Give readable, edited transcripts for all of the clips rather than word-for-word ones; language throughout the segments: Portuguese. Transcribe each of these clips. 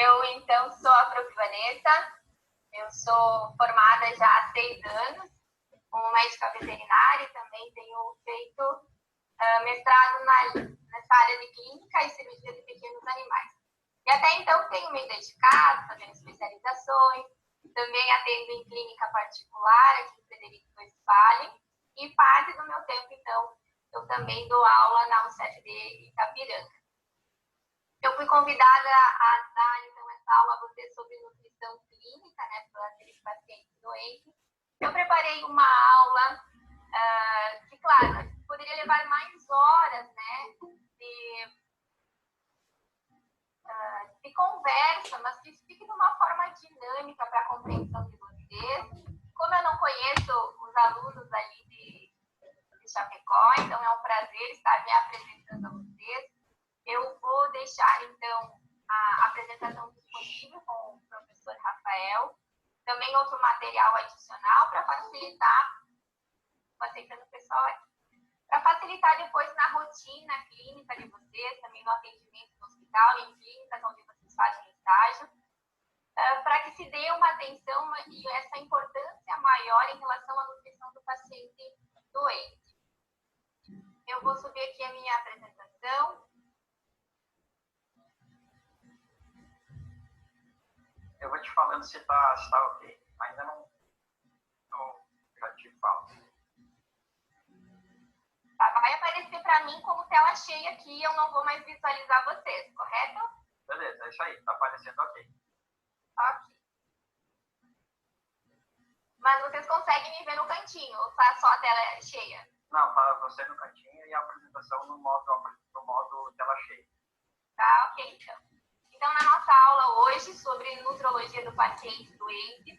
Eu, então, sou a Prof. Vanessa, eu sou formada já há 6 anos como médica veterinária e também tenho feito mestrado nessa área de clínica e cirurgia de pequenos animais. E até então tenho me dedicado, fazendo especializações, também atendo em clínica particular aqui em Frederico Westphalen e parte do meu tempo, então, eu também dou aula na UCFD Itapiranga. Eu fui convidada a dar, então, essa aula a você sobre nutrição clínica, né, para aqueles pacientes doentes. Eu preparei uma aula que, claro, poderia levar mais horas, né, de conversa, mas que fique de uma forma dinâmica para a compreensão de vocês. Como eu não conheço os alunos ali de Chapecó, então é um prazer estar me apresentando a vocês. Eu vou deixar, então, a apresentação disponível com o professor Rafael. Também outro material adicional para facilitar, aceitando o pessoal aqui, para facilitar depois na rotina clínica de vocês, também no atendimento no hospital, em clínicas onde vocês fazem estágio, para que se dê uma atenção e essa importância maior em relação à nutrição do paciente doente. Eu vou subir aqui a minha apresentação. Eu vou te falando se tá ok. Ainda não já te falo. Tá, vai aparecer para mim como tela cheia aqui, eu não vou mais visualizar vocês, correto? Beleza, é isso aí, tá aparecendo ok. Ok. Mas vocês conseguem me ver no cantinho, ou tá só a tela cheia? Não, tá você no cantinho e a apresentação no modo tela cheia. Tá, ok, então. Então, na nossa aula hoje sobre nutrologia do paciente doente,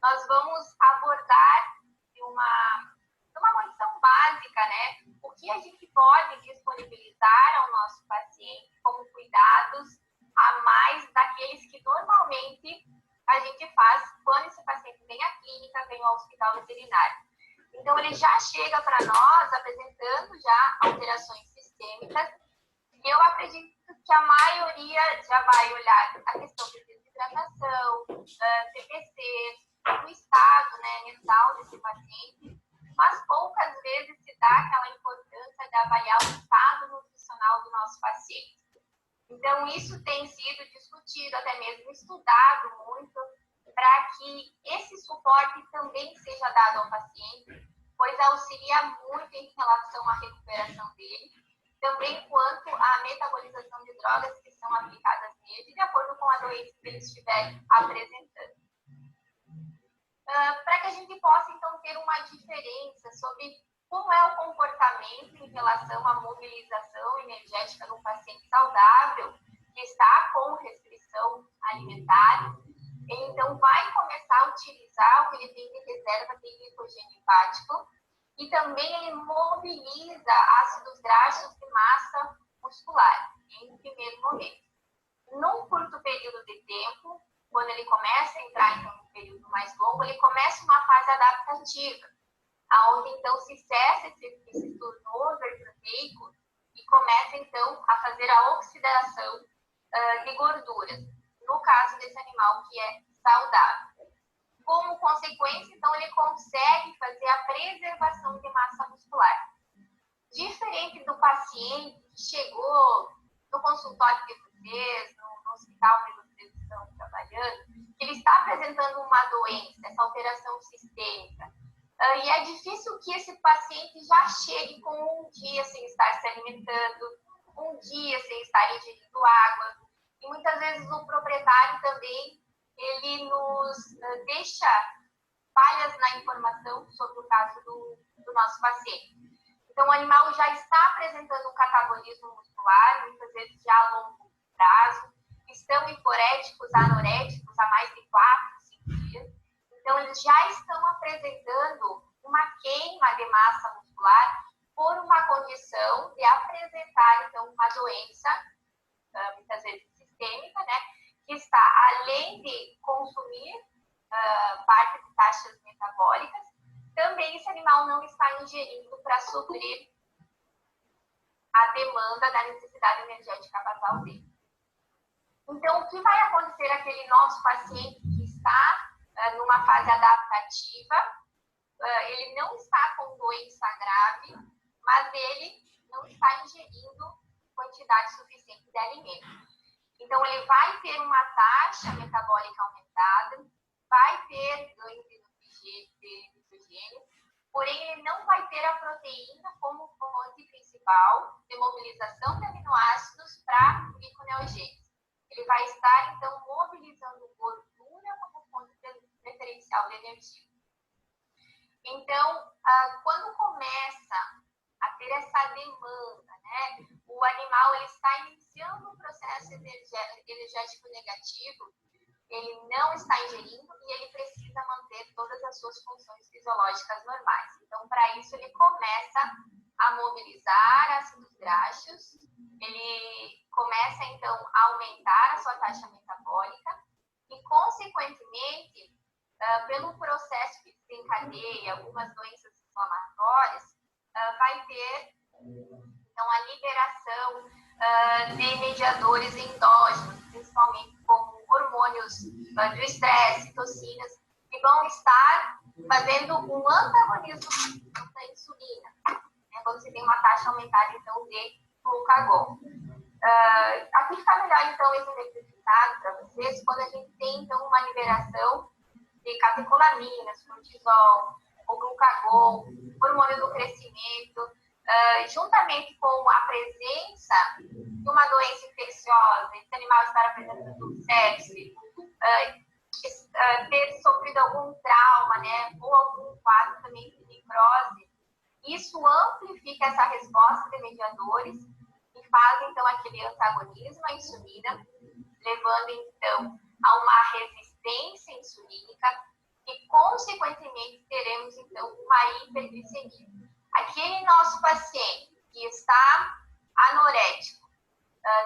nós vamos abordar de uma condição básica, né? O que a gente pode disponibilizar ao nosso paciente como cuidados a mais daqueles que normalmente a gente faz quando esse paciente vem à clínica, vem ao hospital veterinário. Então, ele já chega para nós apresentando já alterações sistêmicas e eu acredito que a maioria já vai olhar a questão de desidratação, TPC, o estado, né, mental desse paciente, mas poucas vezes se dá aquela importância de avaliar o estado nutricional do nosso paciente. Então, isso tem sido discutido, até mesmo estudado muito, para que esse suporte também seja dado ao paciente, pois auxilia muito em relação à recuperação dele, também quanto à metabolização de drogas que são aplicadas nele, de acordo com a doença que ele estiver apresentando. Para que a gente possa, então, ter uma diferença sobre como é o comportamento em relação à mobilização energética no paciente saudável, que está com restrição alimentar, ele, então, vai começar a utilizar o que ele tem de reserva de glicogênio hepático, e também ele mobiliza ácidos graxos de massa muscular, em primeiro momento. Num curto período de tempo, quando ele começa a entrar então, num período mais longo, ele começa uma fase adaptativa, onde então se cessa esse turnover proteico e começa então a fazer a oxidação de gorduras, no caso desse animal que é saudável. Como consequência, então, ele consegue fazer a preservação de massa muscular. Diferente do paciente que chegou no consultório de vocês, no hospital onde vocês estão trabalhando, que ele está apresentando uma doença, essa alteração sistêmica. E é difícil que esse paciente já chegue com um dia sem estar se alimentando, um dia sem estar ingerindo água. E muitas vezes o proprietário também ele nos deixa falhas na informação sobre o caso do nosso paciente. Então, o animal já está apresentando um catabolismo muscular, muitas vezes já a longo prazo, estão hiporéticos, anoréticos há mais de 4, 5 dias. Então, eles já estão apresentando uma queima de massa muscular por uma condição de apresentar, então, uma doença, muitas vezes sistêmica, né? Que está, além de consumir parte de taxas metabólicas, também esse animal não está ingerindo para suprir a demanda da necessidade energética basal dele. Então, o que vai acontecer aquele nosso paciente que está numa fase adaptativa? Ele não está com doença grave, mas ele não está ingerindo quantidade suficiente de alimento. Então, ele vai ter uma taxa metabólica aumentada, vai ter ganho de nitrogênio, porém, ele não vai ter a proteína como fonte principal de mobilização de aminoácidos para gliconeogênese. Ele vai estar, então, mobilizando gordura como fonte preferencial de energia. Então, quando começa a ter essa demanda, né, o animal ele está iniciando um processo energético negativo, ele não está ingerindo e ele precisa manter todas as suas funções fisiológicas normais. Então, para isso, ele começa a mobilizar ácidos graxos, ele começa, então, a aumentar a sua taxa metabólica e, consequentemente, pelo processo que desencadeia algumas doenças inflamatórias, vai ter, então, a liberação de mediadores endógenos, principalmente como hormônios do estresse, citocinas, que vão estar fazendo um antagonismo da insulina, né, quando você tem uma taxa aumentada, então, de glucagon. Aqui fica melhor, então, exemplificado para vocês, quando a gente tem, então, uma liberação de catecolaminas, cortisol, o glucagon, hormônio do crescimento, juntamente com a presença de uma doença infecciosa, esse animal estar apresentando sepse, ter sofrido algum trauma, né, ou algum quadro também de necrose, isso amplifica essa resposta de mediadores e faz, então, aquele antagonismo à insulina, levando, então, a uma resistência insulínica e, consequentemente, teremos, então, uma hiperglicemia. Aquele nosso paciente que está anorético,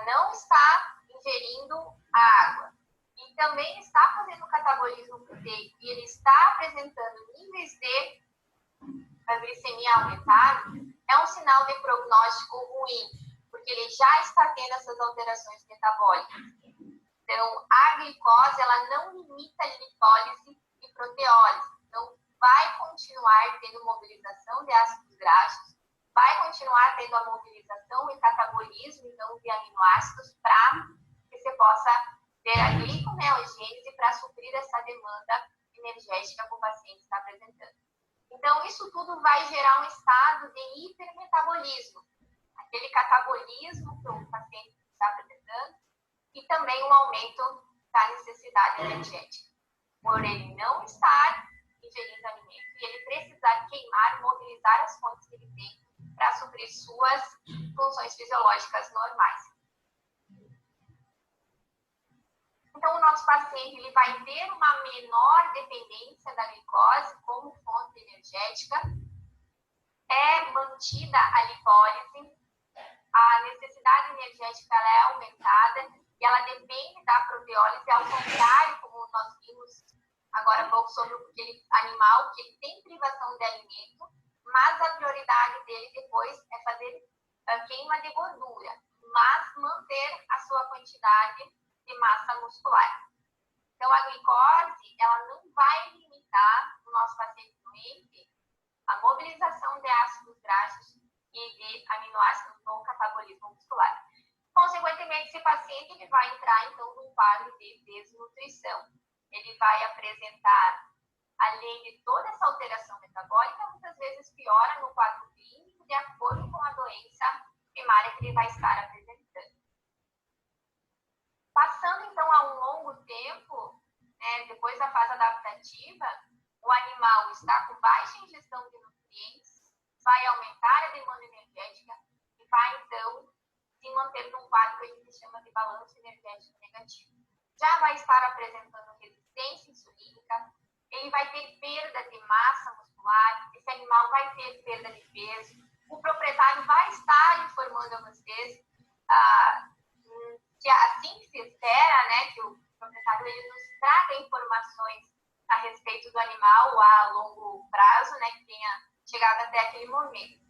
não está ingerindo água e também está fazendo catabolismo proteico e ele está apresentando níveis de glicemia aumentada, é um sinal de prognóstico ruim, porque ele já está tendo essas alterações metabólicas. Então, a glicose, ela não limita a lipólise e proteólise. Então, vai continuar tendo mobilização de ácidos graxos, vai continuar tendo a mobilização e catabolismo, então, de aminoácidos, para que você possa ter a gliconeogênese para suprir essa demanda energética que o paciente está apresentando. Então, isso tudo vai gerar um estado de hipermetabolismo, aquele catabolismo que o paciente está apresentando, e também um aumento da necessidade energética, por ele não estar ingerindo alimento e ele precisar queimar, mobilizar as fontes que ele tem para suprir suas funções fisiológicas normais. Então, o nosso paciente ele vai ter uma menor dependência da glicose como fonte energética, é mantida a lipólise, a necessidade energética ela é aumentada e ela depende da proteólise, ao contrário, como nós vimos agora há pouco sobre aquele animal que ele tem privação de alimento, mas a prioridade dele depois é fazer queima de gordura, mas manter a sua quantidade de massa muscular. Então, a glicose, ela não vai limitar o nosso paciente doente a mobilização de ácidos graxos e de aminoácidos no catabolismo muscular. Consequentemente, esse paciente ele vai entrar, então, num quadro de desnutrição. Ele vai apresentar, além de toda essa alteração metabólica, muitas vezes piora no quadro clínico, de acordo com a doença primária que ele vai estar apresentando. Passando, então, a um longo tempo, né, depois da fase adaptativa, o animal está com baixa ingestão de nutrientes, vai aumentar a demanda energética e vai, então, se manter num quadro que a gente chama de balanço energético negativo. Já vai estar apresentando resistência insulínica, ele vai ter perda de massa muscular, esse animal vai ter perda de peso, o proprietário vai estar informando a vocês que assim que se espera, né, que o proprietário ele nos traga informações a respeito do animal a longo prazo, né, que tenha chegado até aquele momento.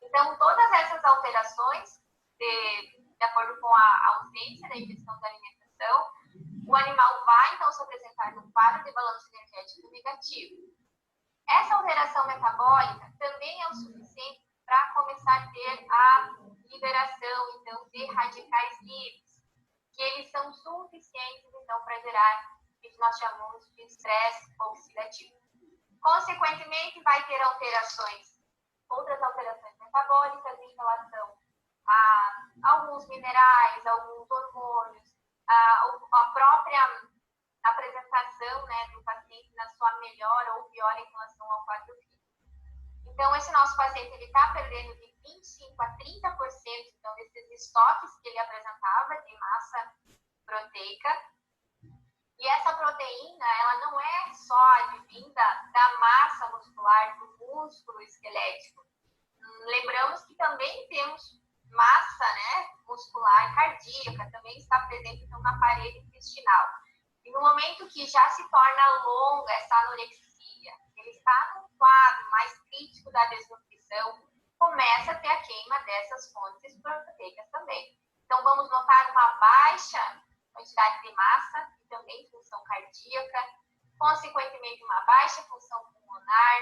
Então, todas essas alterações, de acordo com a ausência da ingestão da alimentação, alimentação, o animal vai, então, se apresentar num quadro de balanço energético negativo. Essa alteração metabólica também é o suficiente para começar a ter a liberação, então, de radicais livres, que eles são suficientes, então, para gerar o que nós chamamos de estresse oxidativo. Consequentemente, vai ter outras alterações metabólicas em relação a alguns minerais, alguns hormônios, a própria apresentação, né, do paciente na sua melhor ou pior em relação ao quadro clínico. Então, esse nosso paciente está perdendo de 25% a 30% então, desses estoques que ele apresentava de massa proteica. E essa proteína, ela não é só advinda da massa muscular, do músculo esquelético. Lembramos que também temos massa, né, muscular cardíaca, também está presente então, na parede intestinal. E no momento que já se torna longa essa anorexia, ele está num quadro mais crítico da desnutrição, começa a ter a queima dessas fontes proteicas também. Então, vamos notar uma baixa quantidade de massa e também função cardíaca, consequentemente uma baixa função pulmonar,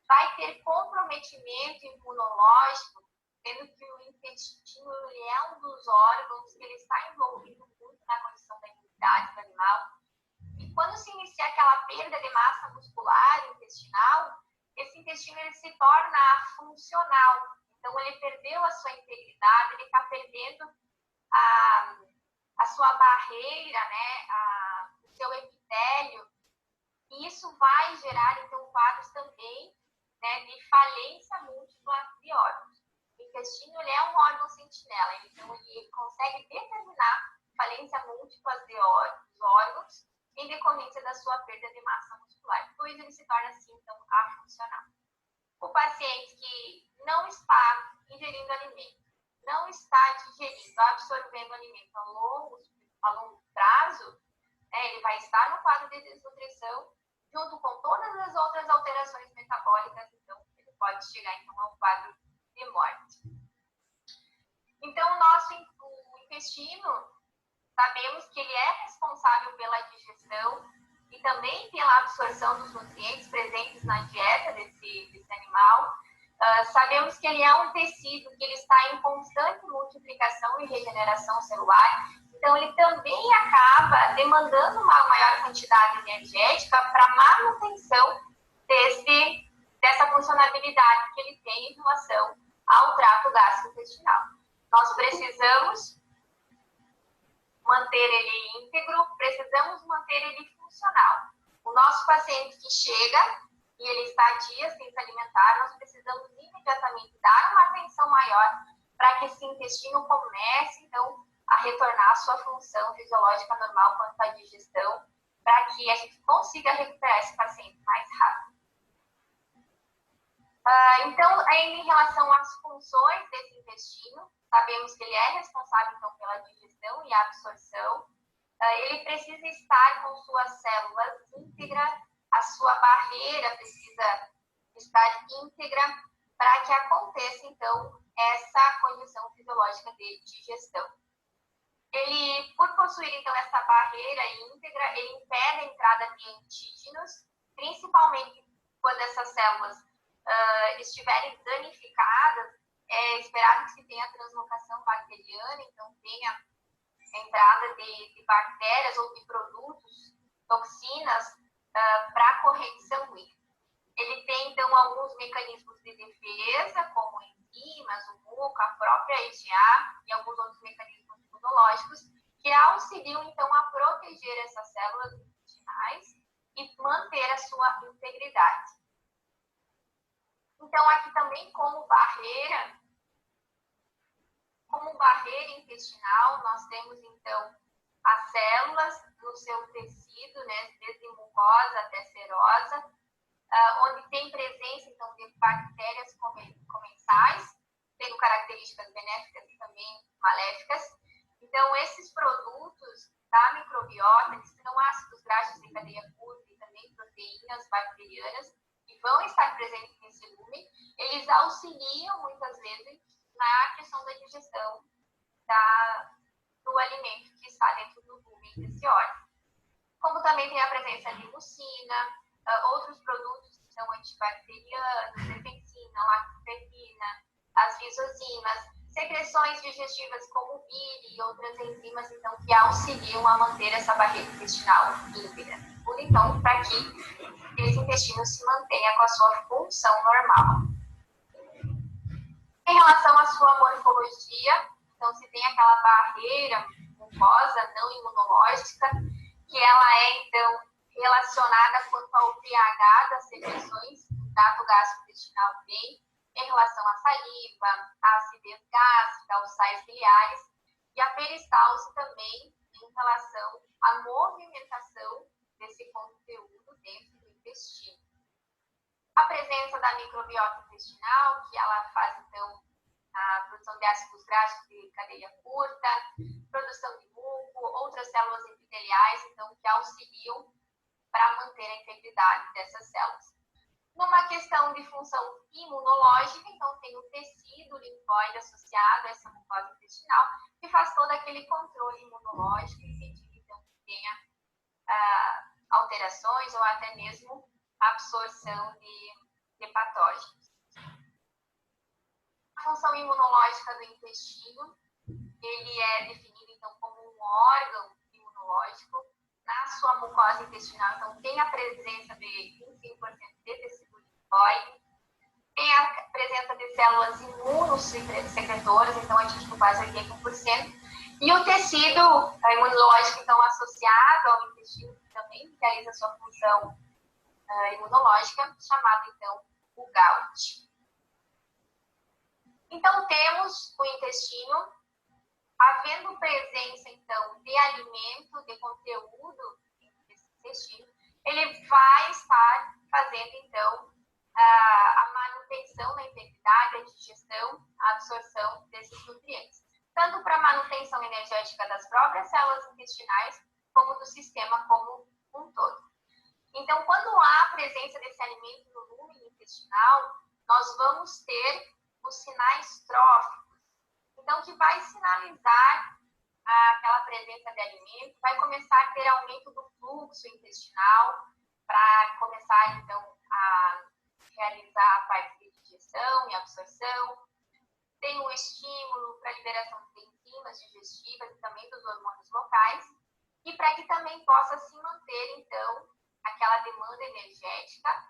vai ter comprometimento imunológico, sendo que o intestino ele é um dos órgãos que ele está envolvido muito na condição da imunidade do animal. E quando se inicia aquela perda de massa muscular intestinal, esse intestino ele se torna funcional. Então, ele perdeu a sua integridade, ele está perdendo a sua barreira, né, o seu epitélio. E isso vai gerar, então, quadros também, né, de falência múltipla de órgãos. O intestino ele é um órgão sentinela, então ele consegue determinar falência múltipla de órgãos em decorrência da sua perda de massa muscular. Depois ele se torna assim, então, afuncional. O paciente que não está ingerindo alimento, não está digerindo, absorvendo alimento a longo prazo, né, ele vai estar no quadro de desnutrição, junto com todas as outras alterações metabólicas, então ele pode chegar então, ao quadro de morte. Então, o intestino, sabemos que ele é responsável pela digestão e também pela absorção dos nutrientes presentes na dieta desse animal. Sabemos que ele é um tecido que ele está em constante multiplicação e regeneração celular, então ele também acaba demandando uma maior quantidade energética para a manutenção dessa funcionalidade que ele tem em relação ao trato gastrointestinal. Nós precisamos manter ele íntegro, precisamos manter ele funcional. O nosso paciente que chega e ele está há dias sem se alimentar, nós precisamos imediatamente dar uma atenção maior para que esse intestino comece, então, a retornar à sua função fisiológica normal quanto à digestão, para que a gente consiga recuperar esse paciente mais rápido. Então, ainda em relação às funções desse intestino, sabemos que ele é responsável, então, pela digestão e absorção. Ele precisa estar com suas células íntegras, a sua barreira precisa estar íntegra para que aconteça, então, essa condição fisiológica de digestão. Ele, por possuir, então, essa barreira íntegra, ele impede a entrada de antígenos, principalmente quando essas células estiverem danificadas. É esperado que se tenha translocação bacteriana, então tenha entrada de bactérias ou de produtos, toxinas, para a corrente sanguínea. Ele tem, então, alguns mecanismos de defesa, como enzimas, o muco, a própria EGA e alguns outros mecanismos imunológicos, que auxiliam, então, a proteger essas células intestinais e manter a sua integridade. Então, aqui também, como barreira intestinal, nós temos, então, as células no seu tecido, né, desde mucosa até serosa, onde tem presença, então, de bactérias comensais, tendo características benéficas e também maléficas. Então, esses produtos da microbiota, que são ácidos graxos de cadeia curta e também proteínas bacterianas, que vão estar presentes nesse lume, eles auxiliam, muitas vezes, na questão da digestão do alimento que está dentro do lume nutrientes e óleos. Como também tem a presença de mucina, outros produtos que são antibacterianos, defensina, lactoferrina, as lisozimas, secreções digestivas como bile e outras enzimas, então, que auxiliam a manter essa barreira intestinal íntegra. Então, para que esse intestino se mantenha com a sua função normal. Em relação à sua morfologia, então, se tem aquela barreira mucosa não imunológica, que ela é, então, relacionada quanto ao pH das secreções do trato gastrointestinal tem, em relação à saliva, à acidez gástrica, aos sais biliares, e a peristalse também em relação à movimentação desse conteúdo dentro do intestino. A presença da microbiota intestinal, que ela faz, então, a produção de ácidos graxos de cadeia curta, produção de muco, outras células epiteliais, então, que auxiliam para manter a integridade dessas células. Numa questão de função imunológica, então, tem o tecido linfóide associado a essa mucosa intestinal, que faz todo aquele controle imunológico, impedindo, então, que tenha alterações ou até mesmo absorção de patógenos. A função imunológica do intestino, ele é definido, então, como um órgão imunológico. Na sua mucosa intestinal, então, tem a presença de 25% de tecido linfóide, tem a presença de células imunossecretoras, então, atinge quase 80%, e o tecido imunológico, então, associado ao intestino, que também realiza sua função imunológica, chamado, então, o GALT. Então, temos o intestino, havendo presença, então, de alimento, de conteúdo nesse intestino, ele vai estar fazendo, então, a manutenção da integridade, a digestão, a absorção desses nutrientes, tanto para a manutenção energética das próprias células intestinais, como do sistema como um todo. Então, quando há a presença desse alimento no lume intestinal, nós vamos ter os sinais tróficos. Então, que vai sinalizar aquela presença de alimento, vai começar a ter aumento do fluxo intestinal, para começar, então, a realizar a parte de digestão e absorção. Tem o estímulo para a liberação de enzimas digestivas e também dos hormônios locais, e para que também possa se manter, então, aquela demanda energética,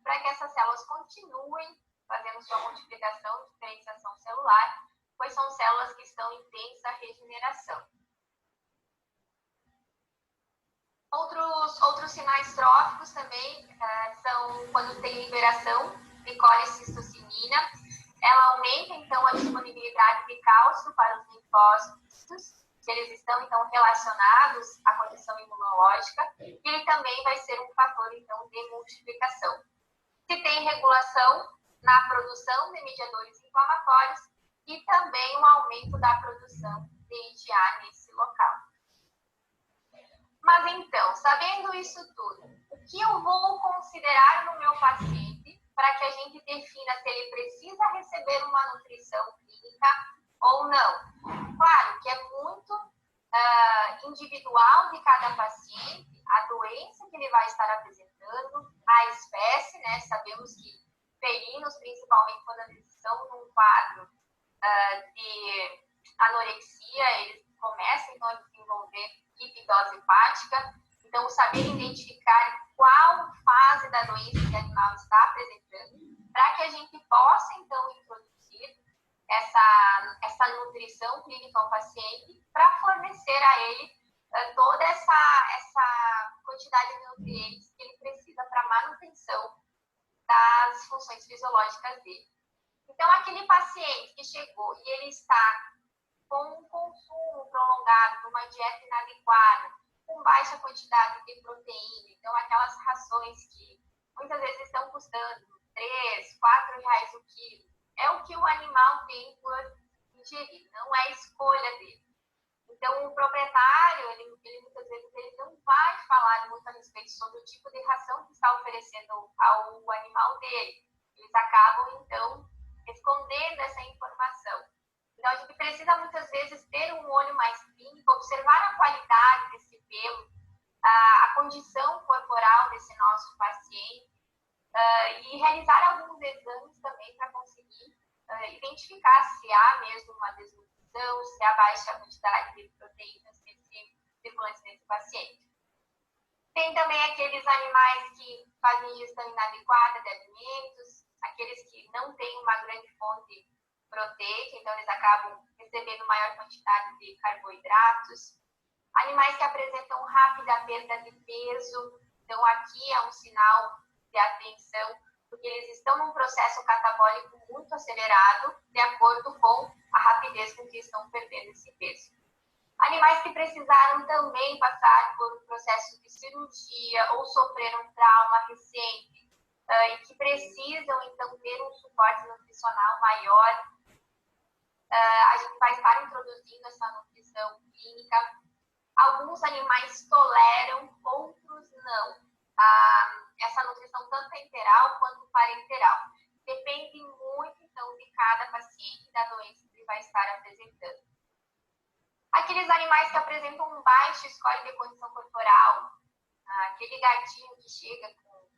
para que essas células continuem fazendo sua multiplicação e diferenciação celular, pois são células que estão em tensa regeneração. Outros sinais tróficos também são quando tem liberação de colicitocinina. Ela aumenta, então, a disponibilidade de cálcio para os linfócitos, que eles estão, então, relacionados à condição imunológica, e ele também vai ser um fator, então, de multiplicação. Se tem regulação na produção de mediadores inflamatórios e também o aumento da produção de IgA nesse local. Mas então, sabendo isso tudo, o que eu vou considerar no meu paciente para que a gente defina se ele precisa receber uma nutrição clínica ou não? Claro que é muito individual de cada paciente, a doença que ele vai estar apresentando, a espécie, né? Sabemos que felinos, principalmente quando eles estão num quadro de anorexia, eles começam, então, a desenvolver hipidose hepática. Então, saber identificar qual fase da doença que o animal está apresentando, para que a gente possa, então, introduzir essa nutrição clínica ao paciente, para fornecer a ele toda essa quantidade de nutrientes que ele precisa para a manutenção das funções fisiológicas dele. Então, aquele paciente que chegou e ele está com um consumo prolongado de uma dieta inadequada, com baixa quantidade de proteína, então aquelas rações que muitas vezes estão custando R$3, R$4 o quilo, é o que o animal tem por ingerir, não é escolha dele. Então, o proprietário, ele muitas vezes ele não vai falar muito a respeito sobre o tipo de ração que está oferecendo ao animal dele. Eles acabam, então, escondendo essa informação. Então, a gente precisa, muitas vezes, ter um olho mais clínico, observar a qualidade desse pelo, a condição corporal desse nosso paciente, e realizar alguns exames também para conseguir identificar se há mesmo uma desnutrição, se há baixa quantidade de proteínas circulantes nesse paciente. Tem também aqueles animais que fazem ingestão inadequada de alimentos, aqueles que não têm uma grande fonte proteica, então eles acabam recebendo maior quantidade de carboidratos. Animais que apresentam rápida perda de peso, então aqui é um sinal de atenção, porque eles estão num processo catabólico muito acelerado, de acordo com a rapidez com que estão perdendo esse peso. Animais que precisaram também passar por um processo de cirurgia ou sofreram um trauma recente e que precisam, então, ter um suporte nutricional maior. A gente vai estar introduzindo essa nutrição clínica. Alguns animais toleram, outros não. Essa nutrição tanto enteral quanto parenteral. Depende muito, então, de cada paciente, da doença que ele vai estar apresentando. Aqueles animais que apresentam um baixo score de condição corporal, aquele gatinho que chega com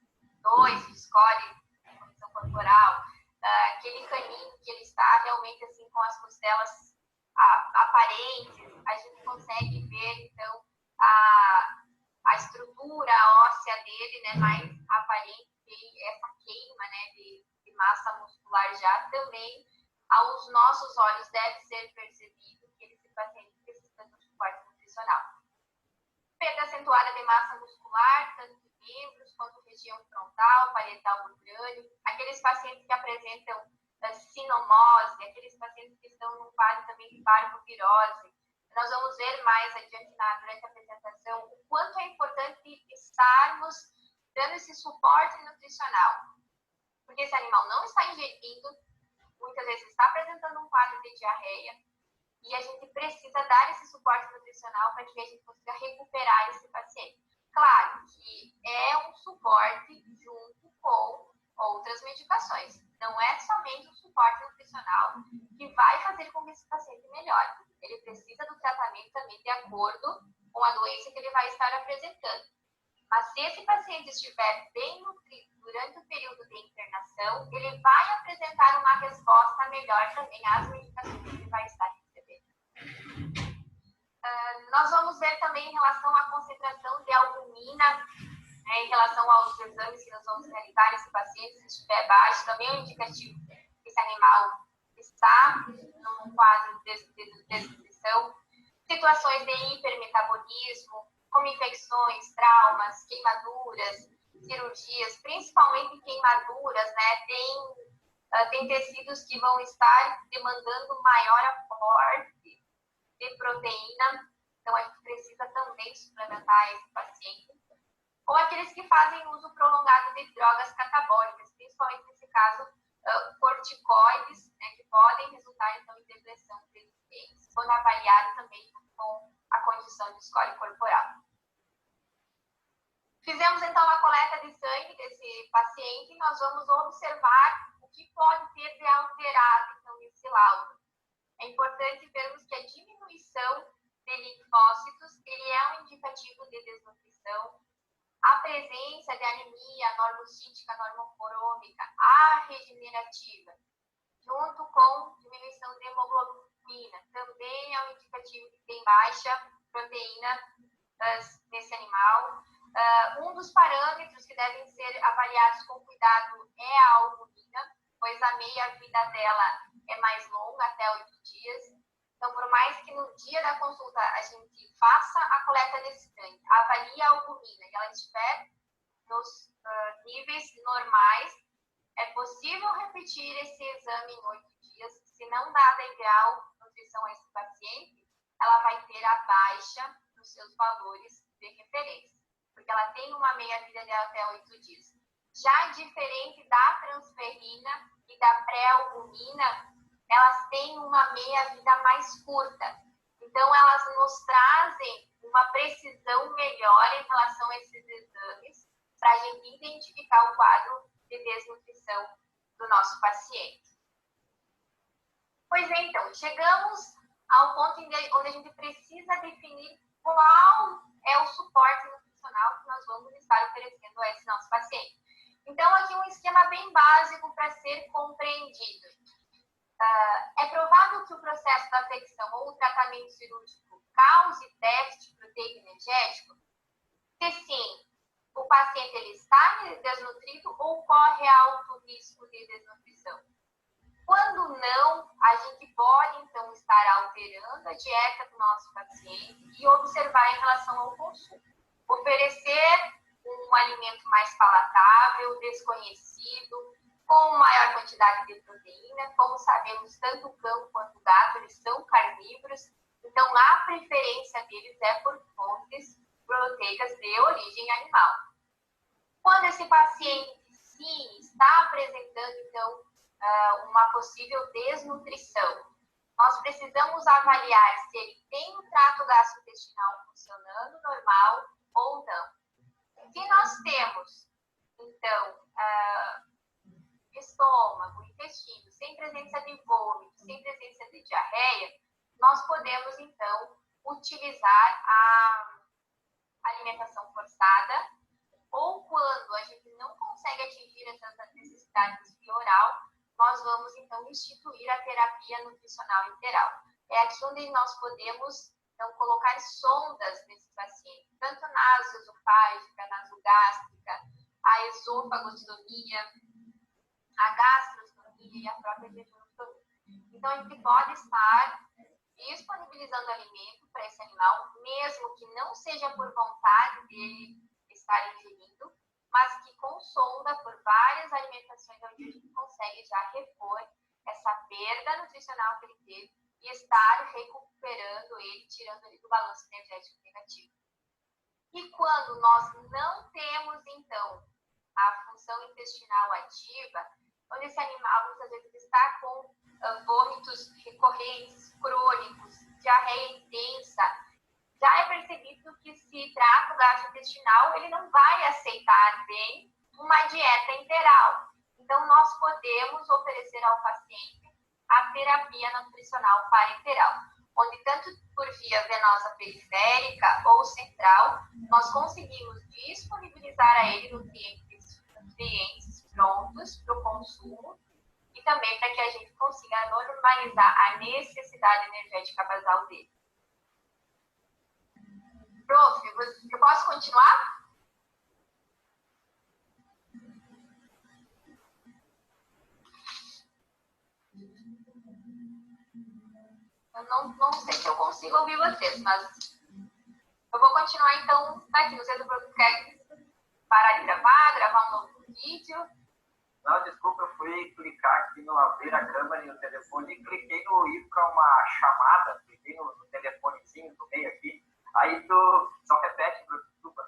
2 de score de condição corporal, aquele caninho que ele está realmente assim com as costelas aparentes, a gente consegue ver, então, a estrutura óssea dele, né, mais aparente, essa queima, né, de massa muscular já também, aos nossos olhos deve ser percebido que esse paciente precisa de um suporte nutricional. Perda acentuada de massa muscular, tanto de membros quanto região frontal, parietal do crânio, aqueles pacientes que apresentam sinomose, aqueles pacientes que estão num quadro também de parvovirose. Nós vamos ver mais adiante durante a apresentação o quanto é importante estarmos dando esse suporte nutricional. Porque esse animal não está ingerindo, muitas vezes está apresentando um quadro de diarreia, e a gente precisa dar esse suporte nutricional para que a gente consiga recuperar esse paciente. Claro que é um suporte junto com outras medicações. Não é somente um suporte nutricional que vai fazer com que esse paciente melhore. Ele precisa do tratamento também de acordo com a doença que ele vai estar apresentando. Mas se esse paciente estiver bem nutrido durante o período de internação, ele vai apresentar uma resposta melhor também às medicações que ele vai estar recebendo. Nós vamos ver também em relação à concentração de albumina, né, em relação aos exames que nós vamos realizar nesse paciente, se estiver baixo, também é um indicativo que esse animal está num quadro de desnutrição. Situações de hipermetabolismo, como infecções, traumas, queimaduras, cirurgias, principalmente queimaduras, né? Tem tecidos que vão estar demandando maior aporte de proteína, então a gente precisa também suplementar esse paciente. Ou aqueles que fazem uso prolongado de drogas catabólicas, principalmente nesse caso, corticoides, né, que podem resultar então em depressão de nutrientes, quando avaliado também com a condição de score corporal. Fizemos então a coleta de sangue desse paciente e nós vamos observar o que pode ter de alterado então nesse laudo. É importante vermos que a diminuição de linfócitos ele é um indicativo de desnutrição. A presença de anemia normocítica, normoforômica, regenerativa, junto com diminuição de hemoglobina, também é um indicativo que tem baixa proteína nesse animal. Um dos parâmetros que devem ser avaliados com cuidado é a albumina, pois a meia-vida dela é mais longa, até 8 dias. Então, por mais que no dia da consulta a gente faça a coleta desse sangue, avalie a albumina e ela estiver nos níveis normais, é possível repetir esse exame em 8 dias. Se não dá da ideal nutrição a esse paciente, ela vai ter a baixa nos seus valores de referência, porque ela tem uma meia-vida de até 8 dias. Já diferente da transferrina e da pré-albumina, elas têm uma meia-vida mais curta. Então, elas nos trazem uma precisão melhor em relação a esses exames, para a gente identificar o quadro de desnutrição do nosso paciente. Pois é, então, chegamos ao ponto onde a gente precisa definir qual é o suporte nutricional que nós vamos estar oferecendo a esse nosso paciente. Então, aqui um esquema bem básico para ser compreendido. É provável que o processo da afecção ou o tratamento cirúrgico cause déficit proteico energético? Se sim, o paciente ele está desnutrido ou corre alto risco de desnutrição? Quando não, a gente pode, então, estar alterando a dieta do nosso paciente e observar em relação ao consumo. Oferecer um alimento mais palatável, desconhecido, com maior quantidade de proteína. Como sabemos, tanto o cão quanto o gato, eles são carnívoros, então a preferência deles é por fontes proteicas de origem animal. Quando esse paciente, sim, está apresentando, então, uma possível desnutrição, nós precisamos avaliar se ele tem o trato gastrointestinal funcionando normal ou não. Se nós temos, então, estômago, intestino, sem presença de vômito, sem presença de diarreia, nós podemos, então, utilizar a alimentação forçada, ou quando a gente não consegue atingir essas necessidades via oral, nós vamos, então, instituir a terapia nutricional enteral. É aqui onde nós podemos, então, colocar sondas nesse paciente, tanto nasoesofágica, nasogástrica, a esofagostomia, a gastrostomia e a própria jejunostomia. Então, a gente pode estar disponibilizando alimento para esse animal, mesmo que não seja por vontade dele estar ingerindo, mas que com sonda por várias alimentações, onde a gente consegue já repor essa perda nutricional que ele teve e estar recuperando ele, tirando ele do balanço energético negativo. E quando nós não temos, então, a função intestinal ativa, onde esse animal muitas vezes está com vômitos recorrentes, crônicos, diarreia intensa, já é percebido que se trata o gastrointestinal, ele não vai aceitar bem uma dieta enteral. Então, nós podemos oferecer ao paciente a terapia nutricional parenteral, onde tanto por via venosa periférica ou central, nós conseguimos disponibilizar a ele nutrientes prontos para o consumo e também para que a gente consiga normalizar a necessidade energética basal dele. Prof, eu posso continuar? Eu não sei se eu consigo ouvir vocês, mas eu vou continuar então daqui. Não sei se o prof quer parar de gravar um novo vídeo. Não, desculpa, eu fui clicar aqui no abrir a câmera e o telefone e cliquei no ir para uma chamada, cliquei no telefonezinho do meio aqui. Aí tu só repete, desculpa.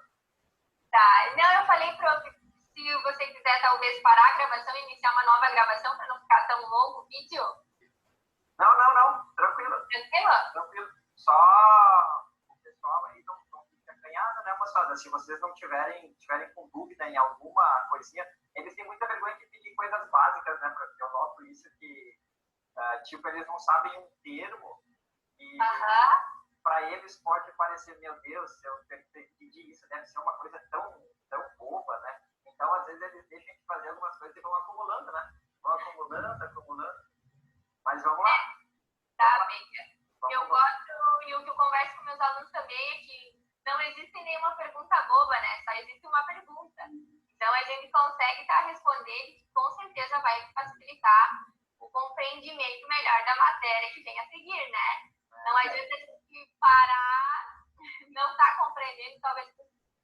Tá, não, eu falei, prof, se você quiser talvez parar a gravação e iniciar uma nova gravação para não ficar tão longo o vídeo. Não, tranquilo. Tranquilo. Só o pessoal aí não fica acanhado, né, moçada? Se vocês não tiverem com dúvida em alguma coisinha, eles têm muita vergonha de pedir coisas básicas, né? Porque eu noto isso que, tipo, eles não sabem um termo e para eles pode parecer, meu Deus, se eu pedir isso, deve ser uma coisa tão boba, né? Então, às vezes, eles deixam de fazer algumas coisas e vão acumulando, né? Vão acumulando. Mas vamos lá. Tá bem. Eu gosto, e o que eu converso com meus alunos também é que não existe nenhuma pergunta boba, né? Só existe uma pergunta. Então, a gente consegue estar respondendo e com certeza vai facilitar o compreendimento melhor da matéria que vem a seguir, né? Não adianta a gente parar, não estar compreendendo, talvez,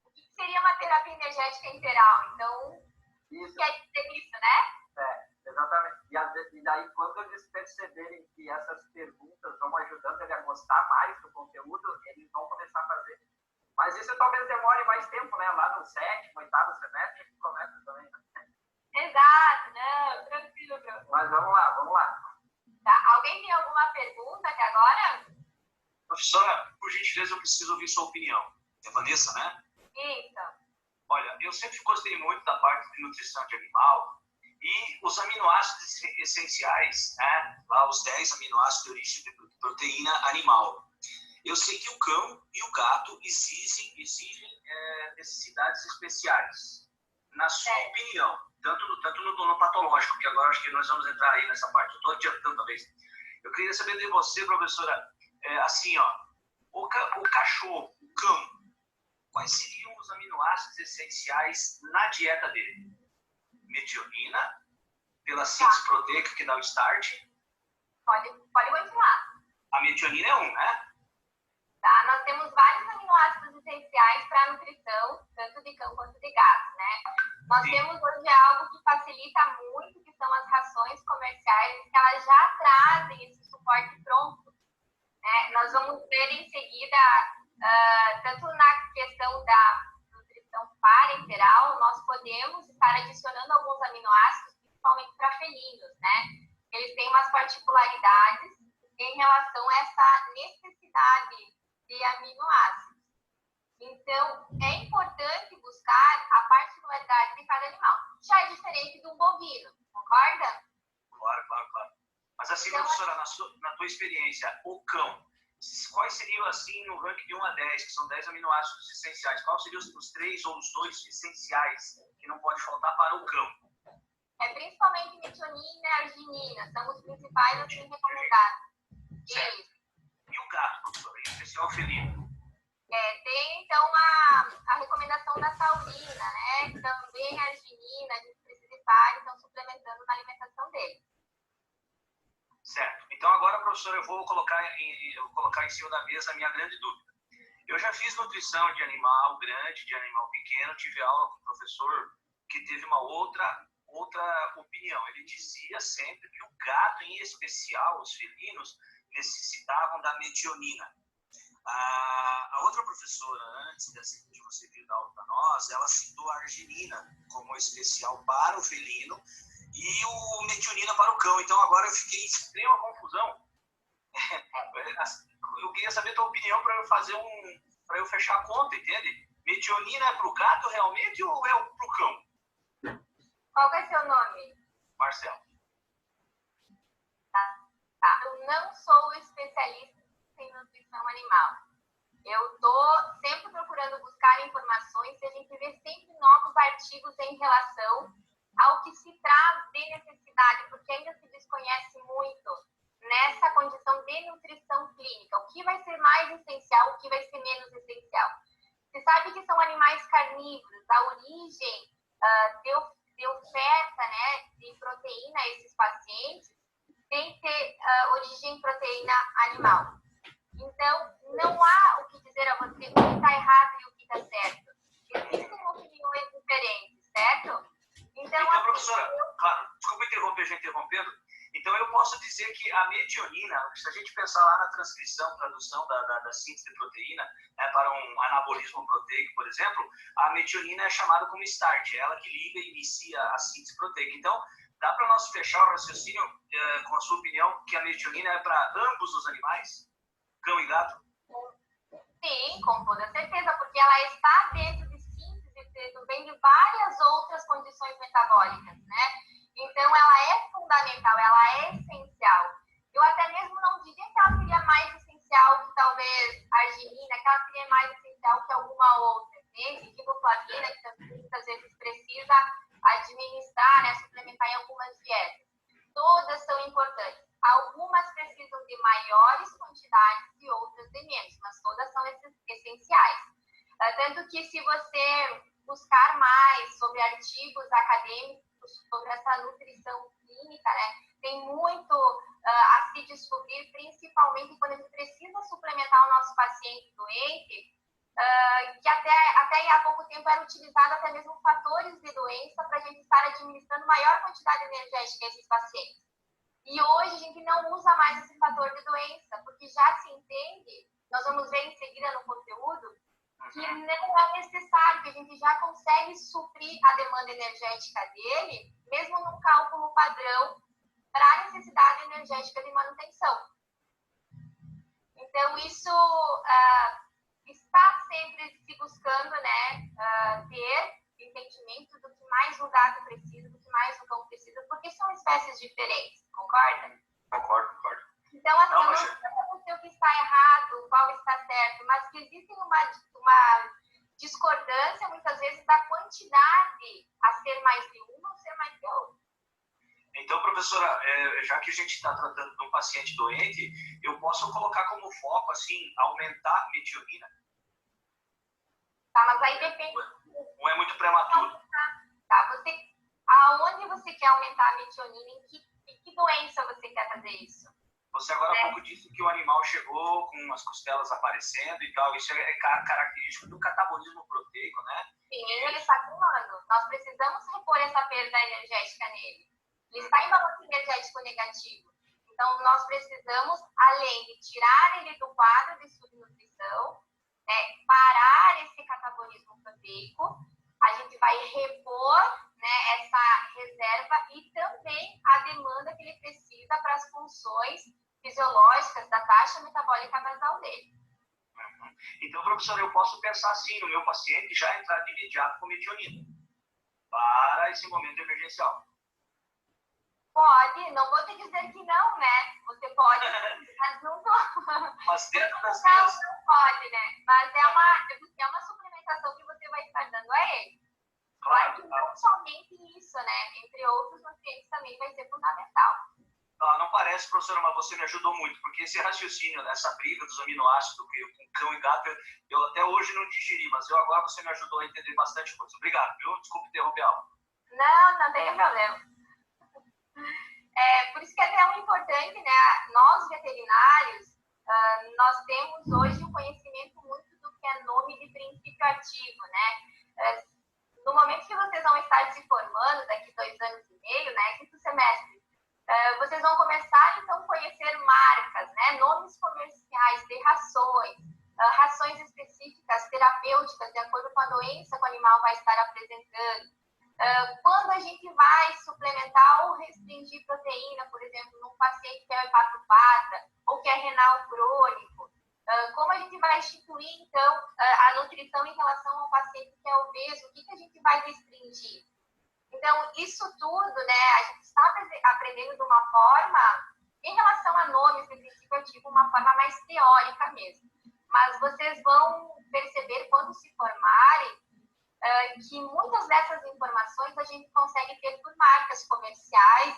o que seria uma terapia energética integral. Então, isso. Quer dizer isso, né? Exatamente. E daí, quando eles perceberem que essas perguntas vão ajudando ele a gostar mais do conteúdo, eles vão começar a fazer. Mas isso talvez demore mais tempo, né? Lá no 7º, 8º semestre, a gente começa também. Exato, não, tranquilo, Bruno. Mas vamos lá. Tá. Alguém tem alguma pergunta até agora? Professora, por gentileza, eu preciso ouvir sua opinião. É Vanessa, né? Isso. Olha, eu sempre gostei muito da parte de nutrição de animal e os aminoácidos essenciais, né? Lá os 10 aminoácidos de origem de proteína animal. Eu sei que o cão e o gato exigem necessidades especiais. Na sua opinião, tanto no patológico, que agora acho que nós vamos entrar aí nessa parte, eu estou adiantando talvez. Eu queria saber de você, professora, assim, ó, o cachorro, o cão, quais seriam os aminoácidos essenciais na dieta dele? Metionina, pela síntese proteica que dá o start. Pode continuar. A metionina é um, né? Tá? Nós temos vários aminoácidos essenciais para a nutrição, tanto de cão quanto de gato, né? Nós temos hoje algo que facilita muito, que são as rações comerciais, que elas já trazem esse suporte pronto, né? Nós vamos ver em seguida, tanto na questão da nutrição parenteral, nós podemos estar adicionando alguns aminoácidos, principalmente para felinos, né? Eles têm umas particularidades em relação a essa necessidade de aminoácidos. Então, é importante buscar a particularidade de cada animal. Já é diferente do bovino, concorda? Claro. Mas assim, então, professora, na tua experiência, o cão, quais seriam, assim, no ranking de 1 a 10, que são 10 aminoácidos essenciais, quais seriam os 3 ou os 2 essenciais que não pode faltar para o cão? Principalmente metionina e arginina, são os principais assim recomendados. Isso. E o gato, professor, em especial o felino? Tem então a recomendação da taurina, né? Também a arginina, a gente precisa estar então suplementando na alimentação dele. Certo. Então agora, professor, eu vou colocar em cima da mesa a minha grande dúvida. Eu já fiz nutrição de animal grande, de animal pequeno, tive aula com um professor que teve uma outra opinião. Ele dizia sempre que o gato, em especial, os felinos, necessitavam da metionina. A outra professora, antes de você vir dar aula para nós, ela citou a arginina como especial para o felino e o metionina para o cão. Então agora eu fiquei em extrema confusão. Eu queria saber a tua opinião para eu fechar a conta, entende? Metionina é para o gato realmente ou é para o cão? Qual é seu nome? Marcelo. Tá. Eu não sou especialista em nutrição animal. Eu estou sempre procurando buscar informações e a gente vê sempre novos artigos em relação ao que se traz de necessidade, porque ainda se desconhece muito nessa condição de nutrição clínica. O que vai ser mais essencial, o que vai ser menos essencial. Você sabe que são animais carnívoros, a origem de oferta, né, de proteína a esses pacientes tem que ter origem em proteína animal. Então, não há o que dizer a você o que está errado e o que está certo. Existem opiniões diferentes, certo? Então professora, claro, desculpa interromper, já interrompendo. Então, eu posso dizer que a metionina, se a gente pensar lá na tradução da síntese de proteína, né, para um anabolismo proteico, por exemplo, a metionina é chamada como start, ela que liga e inicia a síntese proteica. Então, dá para nós fechar o raciocínio com a sua opinião que a metionina é para ambos os animais, cão e gato? Sim, com toda certeza, porque ela está dentro de síntese também de várias outras condições metabólicas, né? Então, ela é fundamental, ela é essencial. Eu até mesmo não diria que ela seria mais essencial que talvez a arginina, que ela seria mais essencial que alguma outra, entende? Riboflavina, que também muitas vezes precisa administrar, né, suplementar em algumas dietas. Todas são importantes. Algumas precisam de maiores quantidades e outras de menos, mas todas são essenciais. Tanto que se você buscar mais sobre artigos acadêmicos, sobre essa nutrição clínica, né, tem muito a se descobrir, principalmente quando a gente precisa suplementar o nosso paciente doente, que até há pouco tempo era utilizado até mesmo fatores de doença para a gente estar administrando maior quantidade energética a esses pacientes. E hoje a gente não usa mais esse fator de doença, porque já se entende, nós vamos ver em seguida no conteúdo, que não é necessário, que a gente já consegue suprir a demanda energética dele, mesmo num cálculo padrão, para a necessidade energética de manutenção. Então, isso está sempre se buscando, né, ter entendimento do que mais o gato precisa, do que mais o cão precisa, porque são espécies diferentes, concorda? Concordo. Então, assim, eu não sei o que está errado, qual está está certo, mas que existe uma discordância, muitas vezes, da quantidade a ser mais de uma ou ser mais de outra. Então, professora, já que a gente está tratando de um paciente doente, eu posso colocar como foco, assim, aumentar a metionina? Tá, mas aí depende. Ou é muito prematuro? Tá, aonde você quer aumentar a metionina? Em que doença você quer fazer isso? Você agora há pouco disse que o animal chegou com as costelas aparecendo e tal. Isso é característico do catabolismo proteico, né? Sim, ele está acumulando. Nós precisamos repor essa perda energética nele. Ele está em balanço energético negativo. Então, nós precisamos, além de tirar ele do quadro de subnutrição, parar esse catabolismo proteico, a gente vai repor, né, essa reserva e também a demanda que ele precisa para as funções fisiológicas da taxa metabólica basal dele. Então, professor, eu posso pensar assim, no meu paciente já entrar de imediato com metionina para esse momento emergencial. Pode, não vou te dizer que não, né? Você pode, mas não tô. Mas dentro das não pode, né? Mas é uma suplementação que você vai estar dando a ele. Claro que não somente isso, né? Entre outros nutrientes também vai ser fundamental. Não parece, professora, mas você me ajudou muito, porque esse raciocínio, essa briga dos aminoácidos com cão e gato, eu até hoje não digeri, mas agora você me ajudou a entender bastante coisa. Obrigado, viu? Desculpe interromper a aula. Não tem problema. Por isso que é tão importante, né? Nós, veterinários, nós temos hoje um conhecimento muito do que é nome de princípio ativo, né? No momento que vocês vão estar se formando, daqui 2 anos e meio, né? Quinto semestre, vocês vão começar, então, a conhecer marcas, né? Nomes comerciais de rações, rações específicas, terapêuticas, de acordo com a doença que o animal vai estar apresentando. Quando a gente vai suplementar ou restringir proteína, por exemplo, num paciente que é hepatopata ou que é renal crônico, como a gente vai instituir, então, a nutrição em relação ao paciente que é obeso, o que a gente vai restringir? Então, isso tudo, né, a gente está aprendendo de uma forma, em relação a nomes de princípio ativo, uma forma mais teórica mesmo. Mas vocês vão perceber, quando se formarem, que muitas dessas informações a gente consegue ter por marcas comerciais,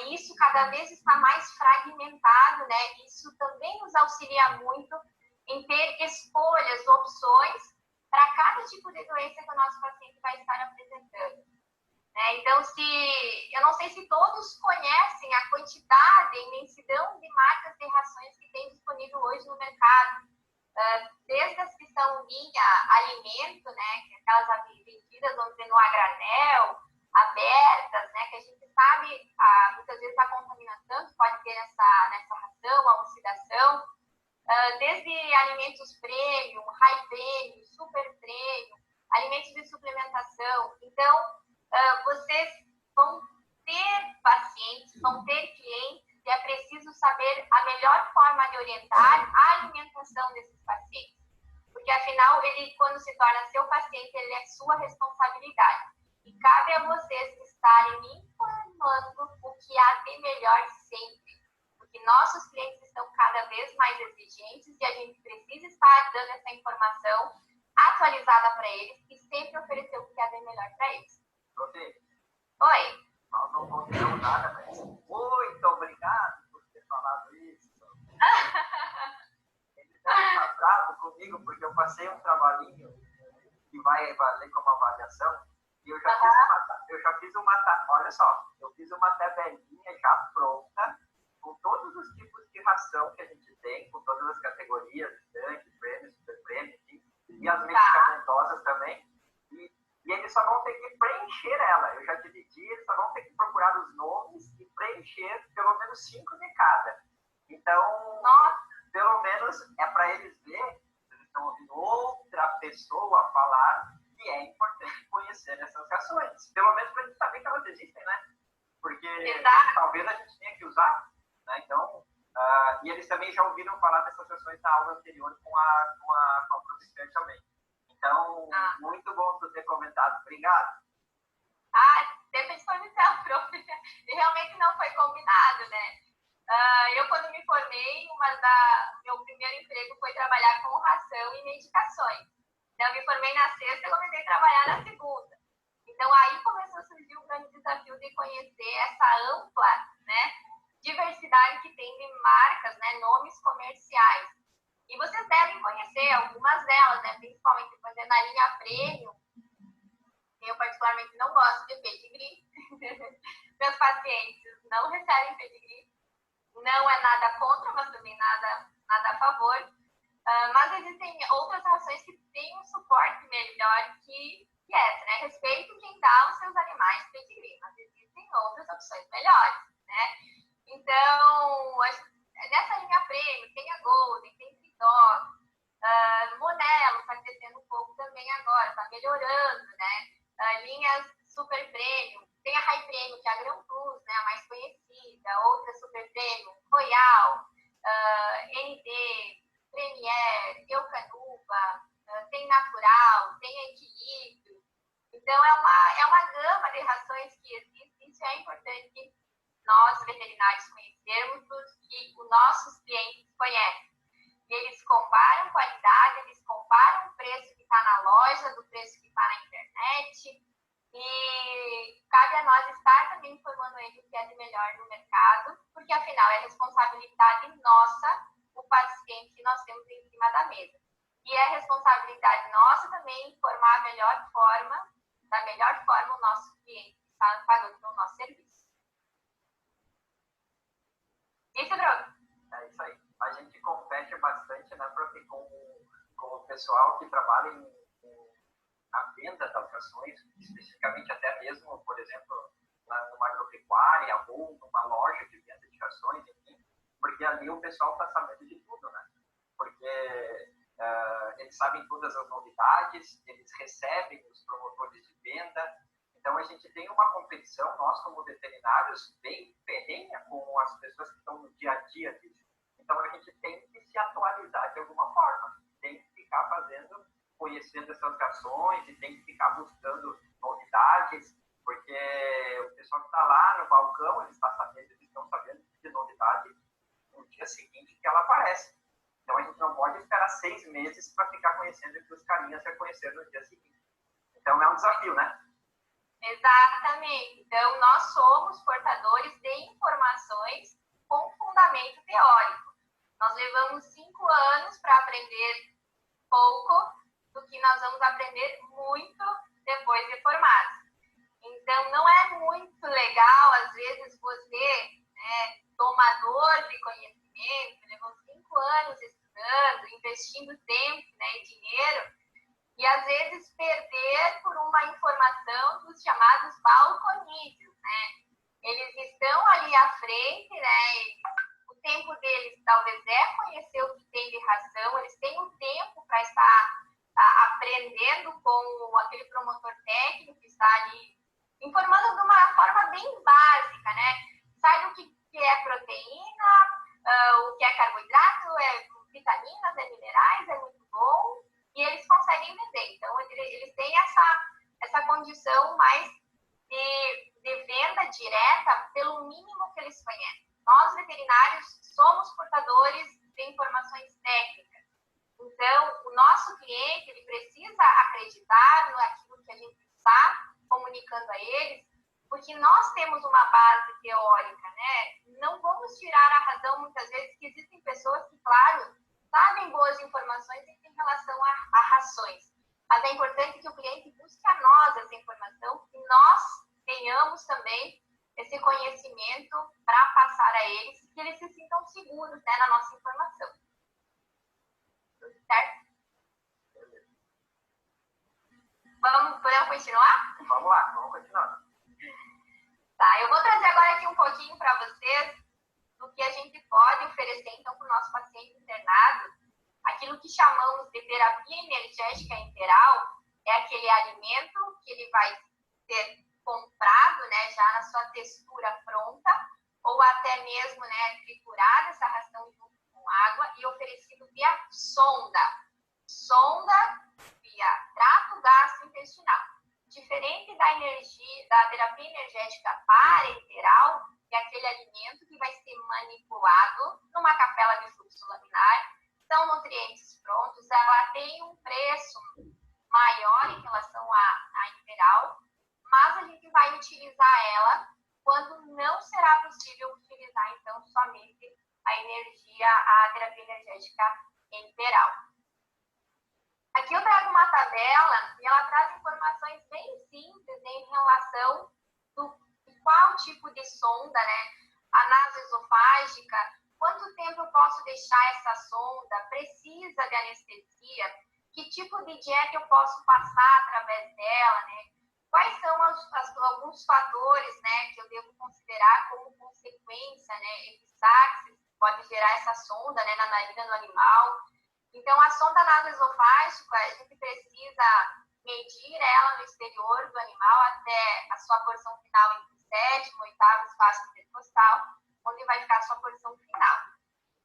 e isso cada vez está mais fragmentado, né? Isso também nos auxilia muito em ter escolhas, opções para cada tipo de doença que o nosso paciente vai estar apresentando. Então, eu não sei se todos conhecem a quantidade, a imensidão de marcas de rações que tem disponível hoje no mercado. Desde as que são linha alimento, né, que aquelas vendidas, vamos dizer, no a granel, abertas, né, que a gente sabe, muitas vezes a contaminação que pode ter nessa ração, a oxidação, desde alimentos premium, high premium, super premium, alimentos de suplementação. Então, vocês vão ter pacientes, vão ter clientes, e é preciso saber a melhor forma de orientar a alimentação desses pacientes. Porque, afinal, ele, quando se torna seu paciente, ele é sua responsabilidade. E cabe a vocês estarem informando o que há de melhor sempre. Porque nossos clientes estão cada vez mais exigentes e a gente precisa estar dando essa informação atualizada para eles e sempre oferecer o que há de melhor para eles. Oi. Não vou dizer nada, mas muito obrigado por ter falado isso. Ele está bravo comigo porque eu passei um trabalhinho que vai valer como avaliação e eu já fiz olha só, eu fiz uma tabelinha já pronta com todos os tipos de ração que a gente tem, com todas as categorias, tanque, prêmio, super prêmio, e as medicamentosas também. E eles só vão ter que preencher ela. Eu já dividi, eles só vão ter que procurar os nomes e preencher pelo menos 5 de cada. Então, pelo menos é para eles verem, eles estão ouvindo outra pessoa falar que é importante conhecer essas rações. Pelo menos para a gente saber que elas existem, né? Porque talvez a gente tenha que usar, né? Então, e eles também já ouviram falar dessas rações na aula anterior com a professora também. Então, muito bom tu ter comentado. Obrigado. Sempre à disposição, prof. E realmente não foi combinado, né? Eu, quando me formei, meu primeiro emprego foi trabalhar com ração e medicações. Então, eu me formei na sexta e comecei a trabalhar na segunda. Então, aí começou a surgir o grande desafio de conhecer essa ampla, né, diversidade que tem de marcas, né, nomes comerciais. E vocês devem conhecer algumas delas, né, principalmente fazendo a linha premium. Eu, particularmente, não gosto de pedigree. Meus pacientes não recebem pedigree. Não é nada contra, mas também nada a favor. Mas existem outras rações que têm um suporte melhor que essa, né? Respeito quem dá aos seus animais pedigree, mas existem outras opções melhores, né? Então, nessa linha premium, tem a Golden, tem Tridog, Monelo está crescendo um pouco também agora, está melhorando, né? Linhas super premium, tem a High Premium, que é a Gran Plus, né? A mais conhecida, outra super premium, Royal, ND, Premier, Eucanuba, tem Natural, tem Equilíbrio. Então, é uma gama de rações que existe. Isso é importante nós, veterinários, conhecermos e os nossos clientes conhecem. E eles comparam qualidade, eles comparam o preço que está na loja, do preço que está na internet. E cabe a nós estar também informando eles o que é de melhor no mercado, porque, afinal, é responsabilidade nossa o paciente que nós temos em cima da mesa. E é responsabilidade nossa também informar da melhor forma o nosso cliente que está pagando pelo nosso serviço. Isso, Bruno? É isso aí. A gente compete bastante, né, porque com o pessoal que trabalha na venda das rações, especificamente até mesmo, por exemplo, numa agropecuária ou numa loja de venda de rações, enfim, porque ali o pessoal está sabendo de tudo, né? Porque eles sabem todas as novidades, eles recebem os promotores de venda. Então, a gente tem uma competição, nós como veterinários, bem ferrenha com as pessoas que estão no dia a dia disso. Então, a gente tem que se atualizar de alguma forma, tem que ficar conhecendo essas rações e tem que ficar buscando novidades, porque o pessoal que está lá no balcão, eles estão sabendo de novidade no dia seguinte que ela aparece. Então, a gente não pode esperar 6 meses para ficar conhecendo que os carinhas já conheceram no dia seguinte. Então, é um desafio, né? Exatamente. Então, nós somos portadores de informações com fundamento teórico. Nós levamos 5 anos para aprender pouco do que nós vamos aprender muito depois de formados. Então, não é muito legal, às vezes, você, tomador de conhecimento, levou 5 anos estudando, investindo tempo, né, e dinheiro, e às vezes perder por uma informação dos chamados balconídeos, né? Eles estão ali à frente, né? E o tempo deles talvez é conhecer o que tem de ração, eles têm o tempo para estar aprendendo com aquele promotor técnico que está ali, informando de uma forma bem básica, né? Sabe o que é proteína, o que é carboidrato, é vitaminas, é minerais, é muito bom. E eles conseguem vender. Então, eles têm essa condição mais de venda direta pelo mínimo que eles conhecem. Nós, veterinários, somos portadores de informações técnicas. Então, o nosso cliente, ele precisa acreditar naquilo que a gente está comunicando a eles, porque nós temos uma base teórica, né? Não vamos tirar a razão, muitas vezes, que existem pessoas que, claro, sabem boas informações em relação a rações. Mas é importante que o cliente busque a nós essa informação e nós tenhamos também esse conhecimento para passar a eles, que eles se sintam seguros, né, na nossa informação. Certo? Podemos continuar? Vamos lá, vamos continuar. Tá, eu vou trazer agora aqui um pouquinho para vocês do que a gente pode oferecer, então, para o nosso paciente internado. Aquilo que chamamos de terapia energética interal é aquele alimento que ele vai ser comprado, né, já na sua textura pronta, ou até mesmo, né, triturada essa ração junto com água e oferecido via sonda via trato gastrointestinal. Diferente da terapia energética parenteral, que é aquele alimento que vai ser manipulado numa capela de fluxo laminar. São nutrientes prontos, ela tem um preço maior em relação à Imperial, mas a gente vai utilizar ela quando não será possível utilizar, então, somente a terapia energética Imperial. Aqui eu trago uma tabela e ela traz informações bem simples em relação de qual tipo de sonda, né? A nasoesofágica, quanto tempo eu posso deixar essa sonda, precisa de anestesia, que tipo de dieta eu posso passar através dela, né? Quais são alguns fatores, né, que eu devo considerar como consequência, né, epistaxis, que pode gerar essa sonda, né, na narina do animal. Então, a sonda nasoesofágica, a gente precisa medir ela no exterior do animal até a sua porção final entre o 7º e 8º espaço intercostal, onde vai ficar a sua porção final.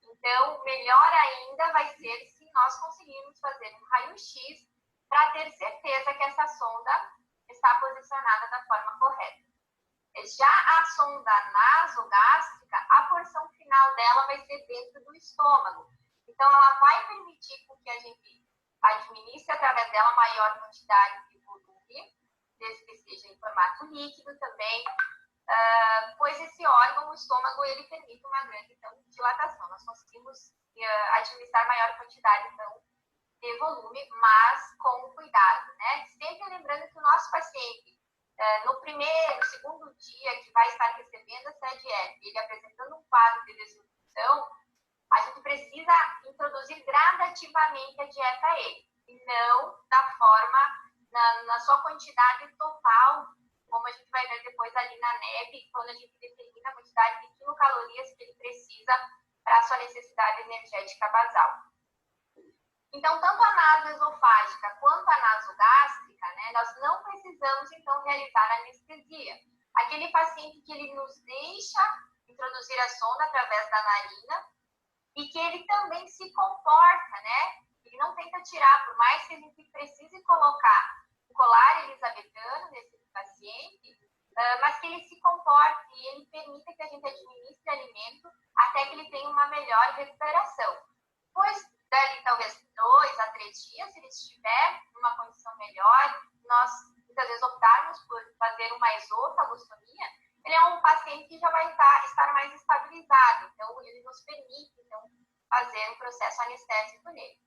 Então, melhor ainda vai ser se nós conseguirmos fazer um raio-x para ter certeza que essa sonda está posicionada da forma correta. Já a sonda nasogástrica, a porção final dela vai ser dentro do estômago. Então, ela vai permitir que a gente administre através dela maior quantidade de volume, desde que seja em formato líquido também, pois esse órgão, o estômago, ele permite uma grande dilatação. Nós conseguimos administrar maior quantidade, então, de volume, mas com cuidado, né? Sempre lembrando que o nosso paciente, no segundo dia que vai estar recebendo essa dieta, ele apresentando um quadro de desnutrição, a gente precisa introduzir gradativamente a dieta a ele, e não da forma, na sua quantidade total, como a gente vai ver depois ali na NEB, quando a gente determina a quantidade de quilocalorias que ele precisa para a sua necessidade energética basal. Então, tanto a nasoesofágica quanto a nasogástrica, né, nós não precisamos, então, realizar anestesia. Aquele paciente que ele nos deixa introduzir a sonda através da narina e que ele também se comporta, né? Ele não tenta tirar, por mais que a gente precise colocar o colar elisabetano nesse paciente, mas que ele se comporte e ele permita que a gente administre alimento até que ele tenha uma melhor recuperação. Pois, dali talvez 2 a 3 dias, se ele estiver numa condição melhor, nós muitas vezes optarmos por fazer uma esofagostomia, ele é um paciente que já vai estar mais estabilizado, então ele nos permite então, fazer um processo anestésico nele.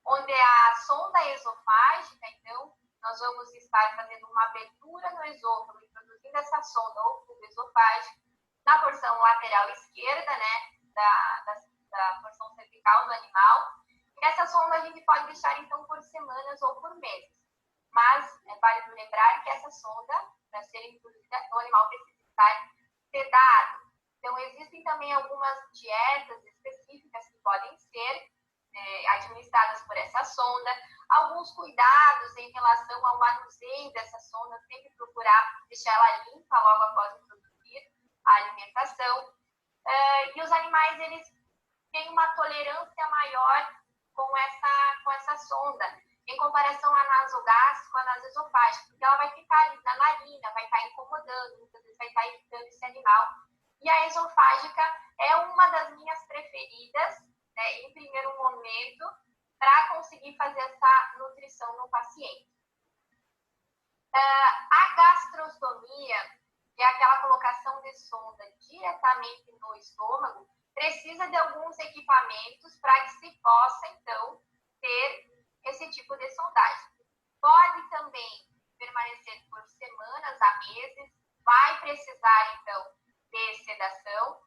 Onde a sonda esofágica, então, nós vamos estar fazendo uma abertura no esôfago, introduzindo essa sonda ou tubo esofágico na porção lateral esquerda, né, da porção cervical do animal. E essa sonda a gente pode deixar, então, por semanas ou por meses. Mas é válido lembrar que essa sonda, para ser introduzida, o animal precisa estar sedado. Então, existem também algumas dietas específicas que podem ser administradas por essa sonda. Alguns cuidados em relação ao manuseio dessa sonda, sempre procurar deixar ela limpa logo após introduzir a alimentação. E os animais, eles têm uma tolerância maior com essa sonda, em comparação à nasogástrica, à nasoesofágica, porque ela vai ficar ali na narina, vai estar incomodando, muitas vezes vai estar irritando esse animal. E a esofágica é uma das minhas preferidas, né, em primeiro momento, para conseguir fazer essa nutrição no paciente. A gastrostomia, que é aquela colocação de sonda diretamente no estômago, precisa de alguns equipamentos para que se possa, então, ter esse tipo de sondagem. Pode também permanecer por semanas a meses, vai precisar, então, de sedação,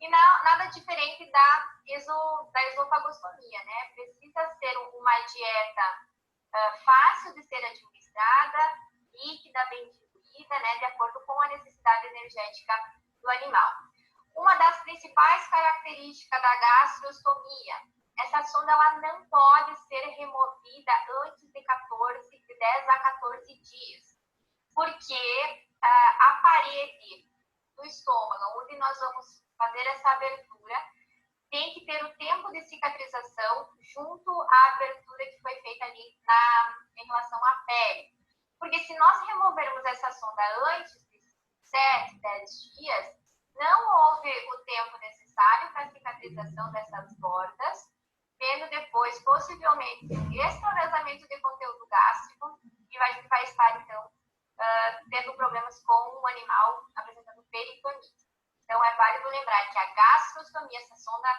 e nada diferente da esofagostomia, né? Precisa ser uma dieta fácil de ser administrada, líquida, bem diluída, né? De acordo com a necessidade energética do animal. Uma das principais características da gastrostomia, essa sonda ela não pode ser removida antes de 10 a 14 dias, porque a parede do estômago, onde nós vamos fazer essa abertura, tem que ter o tempo de cicatrização junto à abertura que foi feita ali em relação à pele. Porque se nós removermos essa sonda antes de 7, 10 dias, não houve o tempo necessário para a cicatrização dessas bordas, tendo depois, possivelmente, um extravasamento de conteúdo gástrico e vai estar, então, tendo problemas com o animal apresentando peritonite. Então, é válido lembrar que a gastrostomia, essa sonda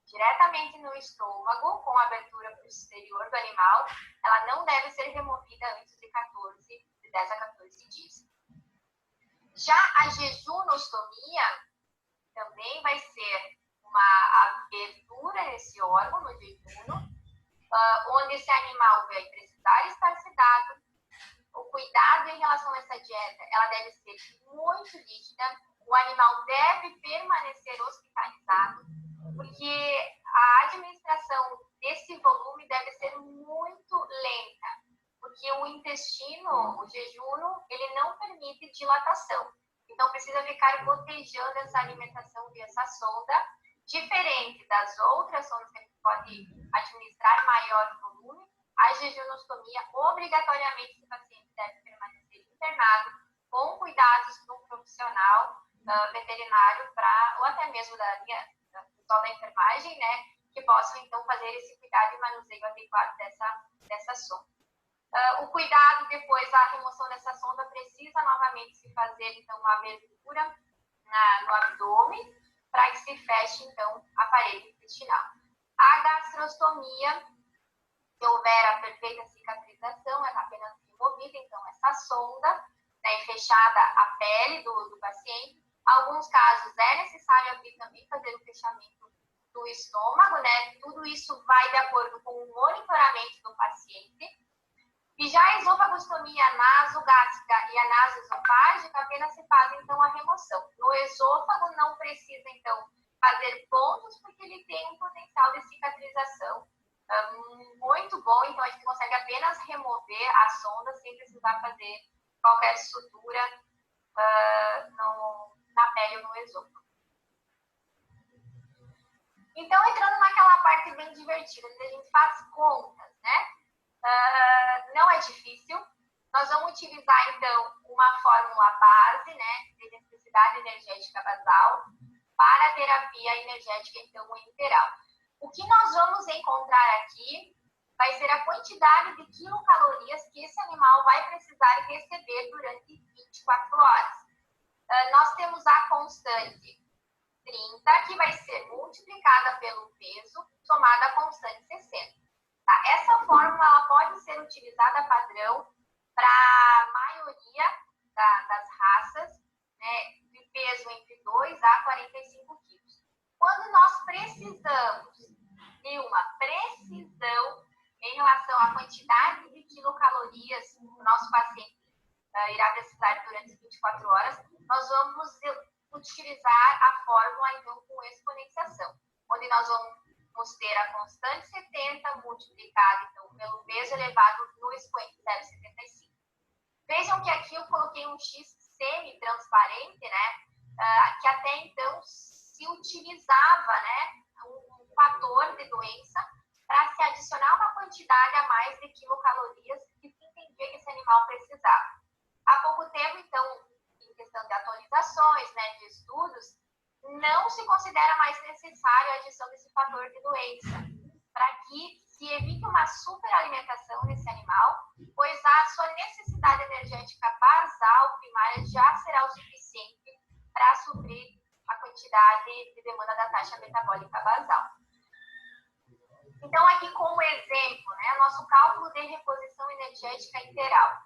diretamente no estômago, com a abertura para o exterior do animal, ela não deve ser removida antes de 10 a 14 dias. Já a jejunostomia também vai ser uma abertura nesse órgão, no jejuno, onde esse animal vai precisar estar sedado. O cuidado em relação a essa dieta, ela deve ser muito rígida. O animal deve permanecer hospitalizado, porque a administração desse volume deve ser muito lenta, porque o intestino, o jejuno, ele não permite dilatação. Então, precisa ficar gotejando essa alimentação via essa sonda, diferente das outras sondas que a gente pode administrar maior volume. A jejunostomia, obrigatoriamente, esse paciente deve permanecer internado, com cuidados de um profissional veterinário, ou até mesmo da pessoal da enfermagem, né, que possam, então, fazer esse cuidado e manuseio adequado dessa sonda. O cuidado depois da remoção dessa sonda precisa novamente se fazer, então, uma abertura no abdômen para que se feche, então, a parede intestinal. A gastrostomia, se houver a perfeita cicatrização, é apenas removida, então, essa sonda, né, e fechada a pele do paciente. Em alguns casos é necessário aqui também fazer o fechamento do estômago, né? Tudo isso vai de acordo com o monitoramento do paciente. E já a esofagostomia nasogástrica e a nasoesofágica apenas se faz, então, a remoção. No esôfago não precisa, então, fazer pontos, porque ele tem um potencial de cicatrização muito bom, então a gente consegue apenas remover a sonda sem precisar fazer qualquer sutura na pele ou no esôfago. Então, entrando naquela parte bem divertida, onde a gente faz contas, né? Não é difícil. Nós vamos utilizar, então, uma fórmula base, né, de necessidade energética basal para a terapia energética, então, integral. O que nós vamos encontrar aqui vai ser a quantidade de quilocalorias que esse animal vai precisar receber durante 24 horas. Nós temos a constante 30, que vai ser multiplicada pelo peso, somada a constante 60. Tá? Essa fórmula ela pode ser utilizada padrão para a maioria das raças, né, de peso entre 2 a 45 quilos. Quando nós precisamos de uma precisão em relação à quantidade de quilocalorias que o nosso paciente irá precisar durante 24 horas, nós vamos utilizar a fórmula, então, com exponenciação, onde nós vamos ter a constante 70 multiplicada, então, pelo peso elevado no expoente 0,75. Vejam que aqui eu coloquei um X semi-transparente, né, que até então se utilizava, né, um fator de doença para se adicionar uma quantidade a mais de quilocalorias que se entendia que esse animal precisava. Há pouco tempo, então, em questão de atualizações, né, de estudos, não se considera mais necessária a adição desse fator de doença, para que se evite uma superalimentação desse animal, pois a sua necessidade energética basal primária já será o suficiente para suprir a quantidade de demanda da taxa metabólica basal. Então, aqui como exemplo, né, nosso cálculo de reposição energética integral.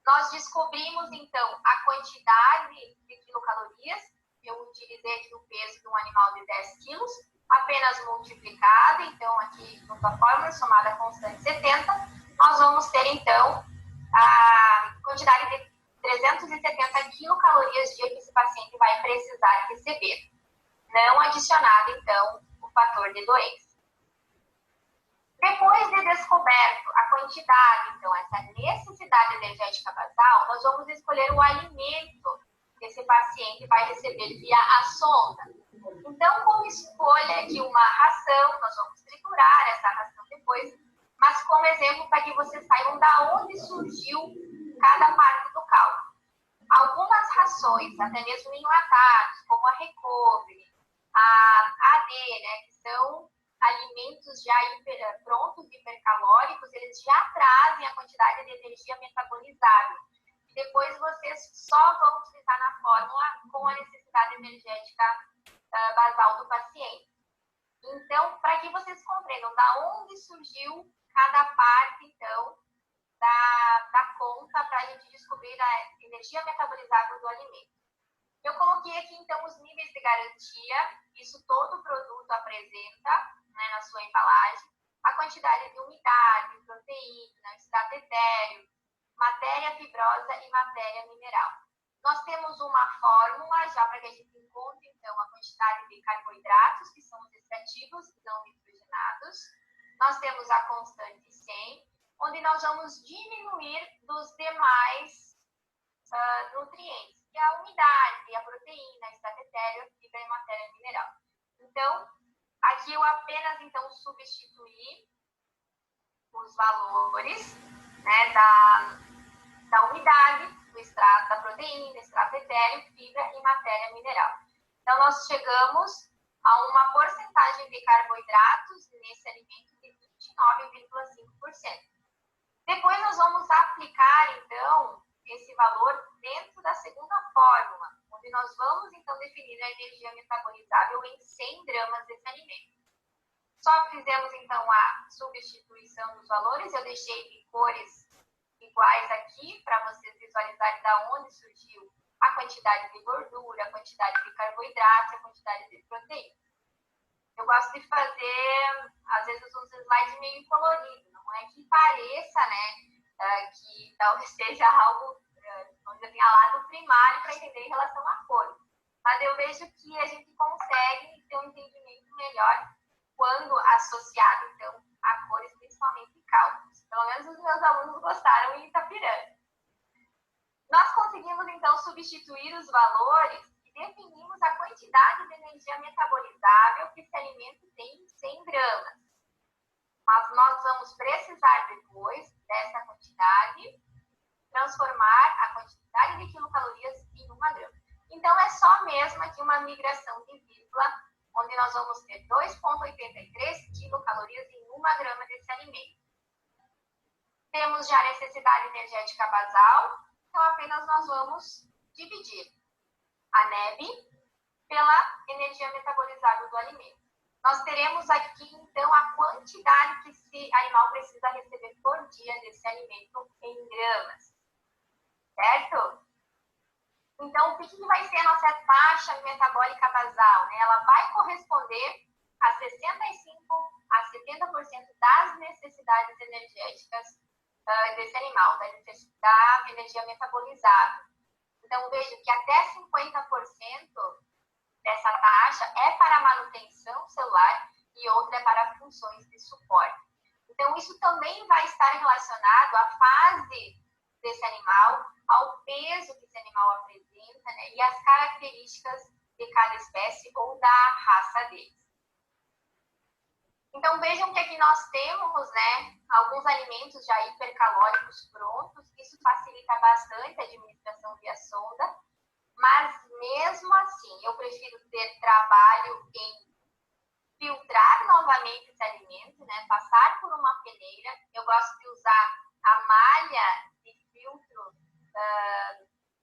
Nós descobrimos, então, a quantidade de quilocalorias. Eu utilizei aqui o peso de um animal de 10 quilos, apenas multiplicado, então, aqui, junto à fórmula, somada a constante 70, nós vamos ter, então, a quantidade de 370 quilocalorias dia que esse paciente vai precisar receber, não adicionado, então, o fator de doença. Depois de descoberto a quantidade, então, essa necessidade energética basal, nós vamos escolher o alimento que esse paciente vai receber via a sonda. Então, como escolha de uma ração, nós vamos triturar essa ração depois, mas como exemplo para que vocês saibam da onde surgiu cada parte do cálculo. Algumas algumas rações, até mesmo enlatados, como a Recovery, a AD, né, que são alimentos já prontos, hipercalóricos, eles já trazem a quantidade de energia metabolizável. E depois vocês só vão utilizar na fórmula com a necessidade energética basal do paciente. Então, para que vocês compreendam da onde surgiu cada parte, então, da conta para a gente descobrir a energia metabolizável do alimento. Eu coloquei aqui, então, os níveis de garantia, isso todo produto apresenta, né, na sua embalagem, a quantidade de umidade, proteína, extrato etéreo, matéria fibrosa e matéria mineral. Nós temos uma fórmula já para que a gente encontre, então, a quantidade de carboidratos, que são os extrativos não nitrogenados. Nós temos a constante 100, onde nós vamos diminuir dos demais nutrientes, que é a umidade, a proteína, a extrato etéreo, fibra e matéria mineral. Então, aqui eu apenas, então, substituí os valores, né, da umidade, do extrato, da proteína, extrato etéreo, fibra e matéria mineral. Então, nós chegamos a uma porcentagem de carboidratos nesse alimento de 29,5%. Depois nós vamos aplicar, então, esse valor dentro da segunda fórmula, onde nós vamos, então, definir a energia metabolizável em 100 gramas desse alimento. Só fizemos, então, a substituição dos valores. Eu deixei de cores iguais aqui, para vocês visualizarem da onde surgiu a quantidade de gordura, a quantidade de carboidrato, a quantidade de proteína. Eu gosto de fazer, às vezes, uns slides meio coloridos. Não é que pareça, né, que talvez seja algo, vamos dizer assim, a lado primário para entender em relação à cor. Mas eu vejo que a gente consegue ter um entendimento melhor quando associado, então, a cores, principalmente cálculos. Pelo menos os meus alunos gostaram em Itapiranga. Nós conseguimos, então, substituir os valores e definimos a quantidade de energia metabolizável que esse alimento tem em 100 gramas. Mas nós vamos precisar depois dessa quantidade transformar a quantidade de quilocalorias em 1 grama. Então, é só mesmo aqui uma migração de vírgula, onde nós vamos ter 2,83 quilocalorias em 1 grama desse alimento. Temos já a necessidade energética basal, então apenas nós vamos dividir a NEB pela energia metabolizável do alimento. Nós teremos aqui, então, a quantidade que esse animal precisa receber por dia desse alimento em gramas, certo? Então, o que vai ser a nossa taxa metabólica basal? Né? Ela vai corresponder a 65% a 70% das necessidades energéticas desse animal, da energia metabolizável. Então, vejo que até 50% dessa taxa é para manutenção celular e outra é para funções de suporte. Então, isso também vai estar relacionado à fase desse animal, ao peso que esse animal apresenta, né, e às características de cada espécie ou da raça deles. Então, vejam que aqui nós temos, né, alguns alimentos já hipercalóricos prontos. Isso facilita bastante a administração via sonda, mas mesmo assim, eu prefiro ter trabalho em filtrar novamente esse alimento, né, passar por uma peneira. Eu gosto de usar a malha de filtro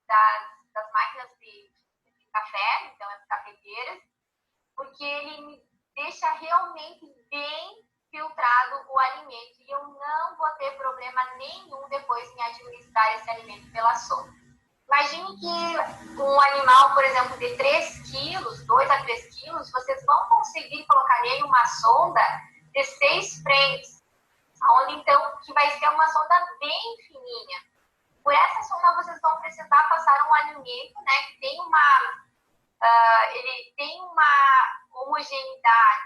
das máquinas de café, então as cafeteiras, porque ele me deixa realmente bem filtrado o alimento e eu não vou ter problema nenhum depois em administrar esse alimento pela sonda. Imagine que um animal, por exemplo, de 3 quilos, 2 a 3 quilos, vocês vão conseguir colocar nele uma sonda de 6 frames, onde então que vai ser uma sonda bem fininha. Por essa sonda vocês vão precisar passar um alimento, né, que tem ele tem uma homogeneidade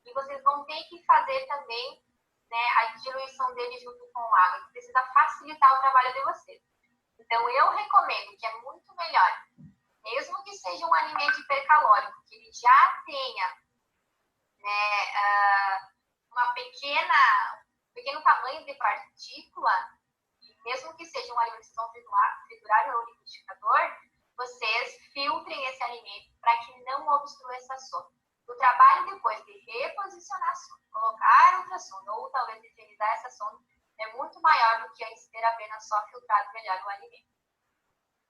e vocês vão ter que fazer também, né, a diluição dele junto com água. Isso precisa facilitar o trabalho de vocês. Então, eu recomendo que é muito melhor, mesmo que seja um alimento hipercalórico, que ele já tenha, né, um pequeno tamanho de partícula, e mesmo que seja um alimento que vocês vão triturar no liquidificador, vocês filtrem esse alimento para que não obstrua essa sonda. O trabalho depois de reposicionar a sonda, colocar outra sonda ou talvez utilizar essa sonda é muito maior do que antes ter apenas só filtrado melhor o alimento.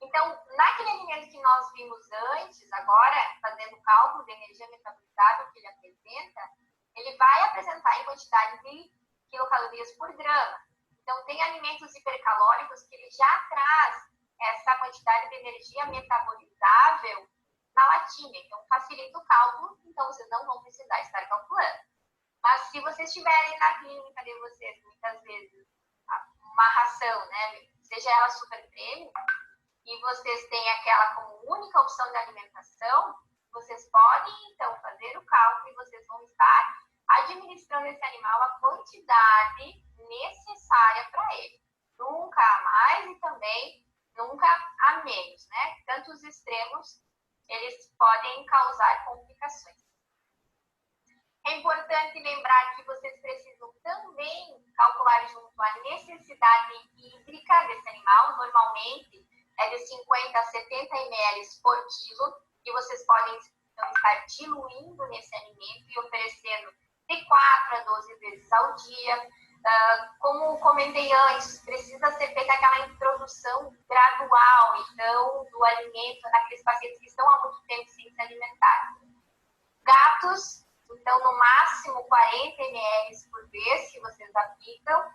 Então, naquele alimento que nós vimos antes, agora, fazendo o cálculo de energia metabolizável que ele apresenta, ele vai apresentar em quantidade de quilocalorias por grama. Então, tem alimentos hipercalóricos que ele já traz essa quantidade de energia metabolizável na latinha. Então, facilita o cálculo, então vocês não vão precisar estar calculando. Mas se vocês tiverem na clínica de vocês, muitas vezes, uma ração, né, seja ela super premium, e vocês têm aquela como única opção de alimentação, vocês podem, então, fazer o cálculo e vocês vão estar administrando esse animal a quantidade necessária para ele. Nunca a mais e também nunca a menos, né? Tanto os extremos, eles podem causar complicações. É importante lembrar que vocês precisam também calcular junto a necessidade hídrica desse animal. Normalmente é de 50 a 70 ml por quilo, que vocês podem então, estar diluindo nesse alimento e oferecendo de 4 a 12 vezes ao dia. Como comentei antes, precisa ser feita aquela introdução gradual, então, do alimento naqueles pacientes que estão há muito tempo sem se alimentar. Gatos, então, no máximo 40 ml por vez que vocês aplicam,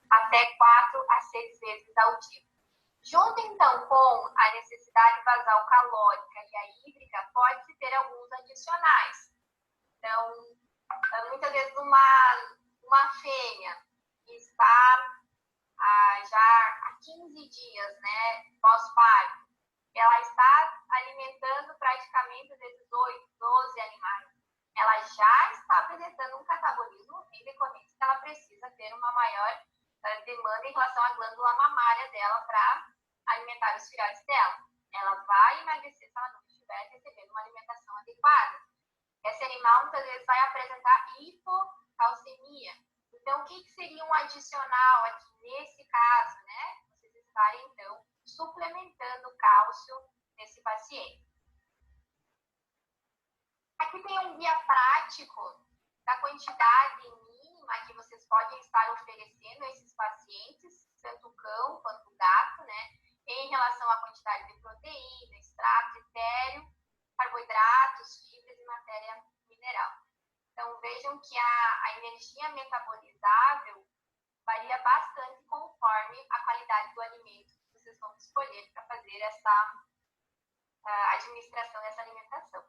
até 4 a 6 vezes ao dia. Junto, então, com a necessidade basal calórica e a hídrica, pode-se ter alguns adicionais. Então, muitas vezes uma fêmea que está já há 15 dias, né, pós-parto, ela está alimentando praticamente 18, 12 animais. Ela já está apresentando um catabolismo em decorrência que ela precisa ter uma maior demanda em relação à glândula mamária dela para alimentar os filhotes dela. Ela vai emagrecer se ela não estiver recebendo uma alimentação adequada. Esse animal muitas vezes vai apresentar hipocalcemia. Então, o que seria um adicional aqui nesse caso, né? Vocês estarem, então, suplementando cálcio nesse paciente. Aqui tem um guia prático da quantidade mínima que vocês podem estar oferecendo a esses pacientes, tanto o cão quanto o gato, né? Em relação à quantidade de proteína, extrato etéreo, carboidratos, fibras e matéria mineral. Então, vejam que a energia metabolizável varia bastante conforme a qualidade do alimento que vocês vão escolher para fazer essa administração dessa alimentação.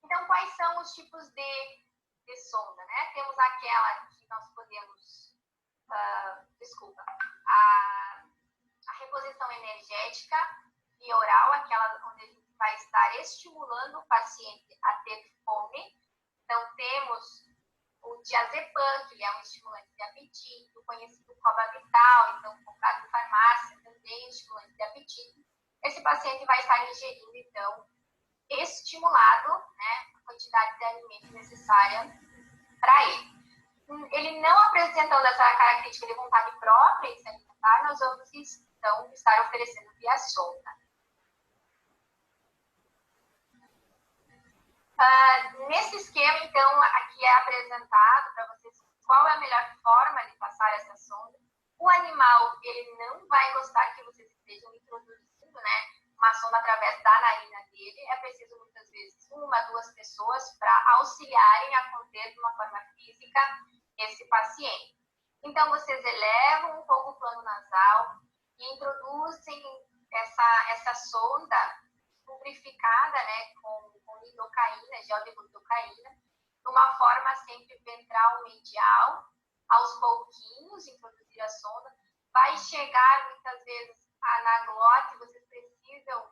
Então, quais são os tipos de sonda, né? Temos aquela que nós podemos, a reposição energética via oral, aquela onde a gente vai estar estimulando o paciente a ter fome. Então, temos o diazepam, que é um estimulante de apetite, o conhecido Coba Vital, então, comprado em farmácia, também estimulante de apetite. Esse paciente vai estar ingerindo, então, estimulado, né, a quantidade de alimento necessária para ele. Ele não apresentando essa característica de vontade própria de se alimentar, nós vamos, então, estar oferecendo via sonda. Nesse esquema, então, aqui é apresentado para vocês qual é a melhor forma de passar essa sonda. O animal, ele não vai gostar que vocês estejam introduzindo, né, uma sonda através da narina dele. É preciso, muitas vezes, 1 a 2 pessoas para auxiliarem a conter de uma forma física esse paciente. Então, vocês elevam um pouco o plano nasal e introduzem essa sonda lubrificada, né, com lidocaína, gel de lidocaína, de uma forma sempre ventral medial, aos pouquinhos, introduzir a sonda. Vai chegar, muitas vezes, na glote, vocês precisam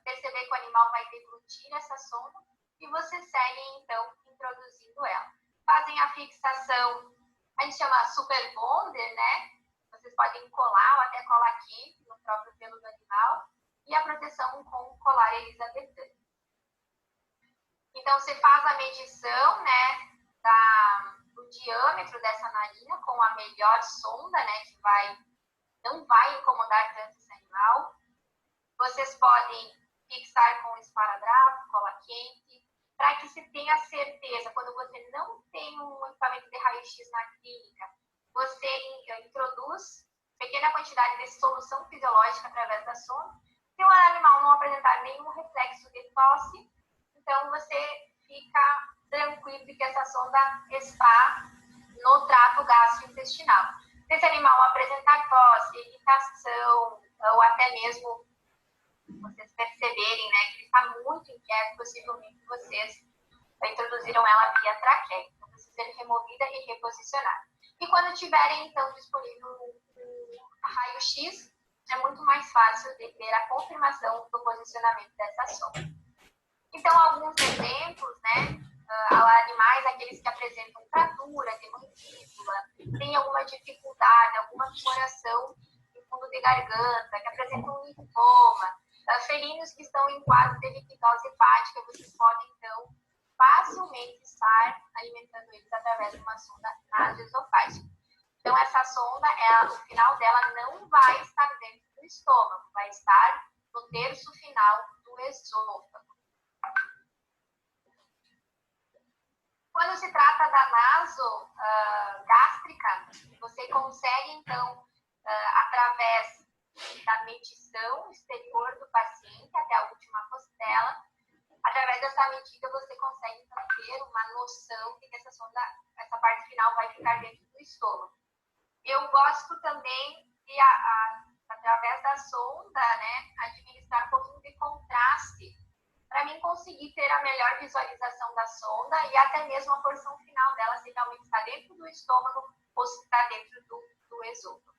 perceber que o animal vai deglutir essa sonda e vocês seguem, então, introduzindo ela. Fazem a fixação, a gente chama super bonder, né? Vocês podem colar ou até colar quente no próprio pelo do animal e a proteção com colar elisabetano. Então, você faz a medição, né, do diâmetro dessa narina com a melhor sonda, né, que não vai incomodar tanto esse animal. animal. Vocês podem fixar com esparadrapo, cola quente, para que se tenha certeza, quando você não tem um equipamento de raio-x na clínica, você introduz pequena quantidade de solução fisiológica através da sonda. Se o animal não apresentar nenhum reflexo de tosse, então você fica tranquilo de que essa sonda está no trato gastrointestinal. Se esse animal apresentar tosse, irritação, ou até mesmo vocês perceberem, né, que ele está muito inquieto, possivelmente vocês introduziram ela via traqueia. Então, precisa ser removida e reposicionada. E quando tiverem, então, disponível o raio-x, é muito mais fácil de ter a confirmação do posicionamento dessa sonda. Então, alguns exemplos, né, animais, aqueles que apresentam fratura de mandíbula, têm alguma dificuldade, alguma tumoração no fundo de garganta, que apresentam linfoma, felinos que estão em quadro de lipidose hepática, vocês podem, então, facilmente estar alimentando eles através de uma sonda nasoesofágica. Então, essa sonda, o final dela não vai estar dentro do estômago, vai estar no terço final do esôfago. Quando se trata da nasogástrica, você consegue, então, através da medição exterior do paciente até a última costela, através dessa medida você consegue, então, ter uma noção de que essa parte final vai ficar dentro do estômago. Eu gosto também de, através da sonda, né, administrar um pouquinho de contraste, para mim conseguir ter a melhor visualização da sonda e até mesmo a porção final dela, se realmente está dentro do estômago ou se está dentro do esôfago.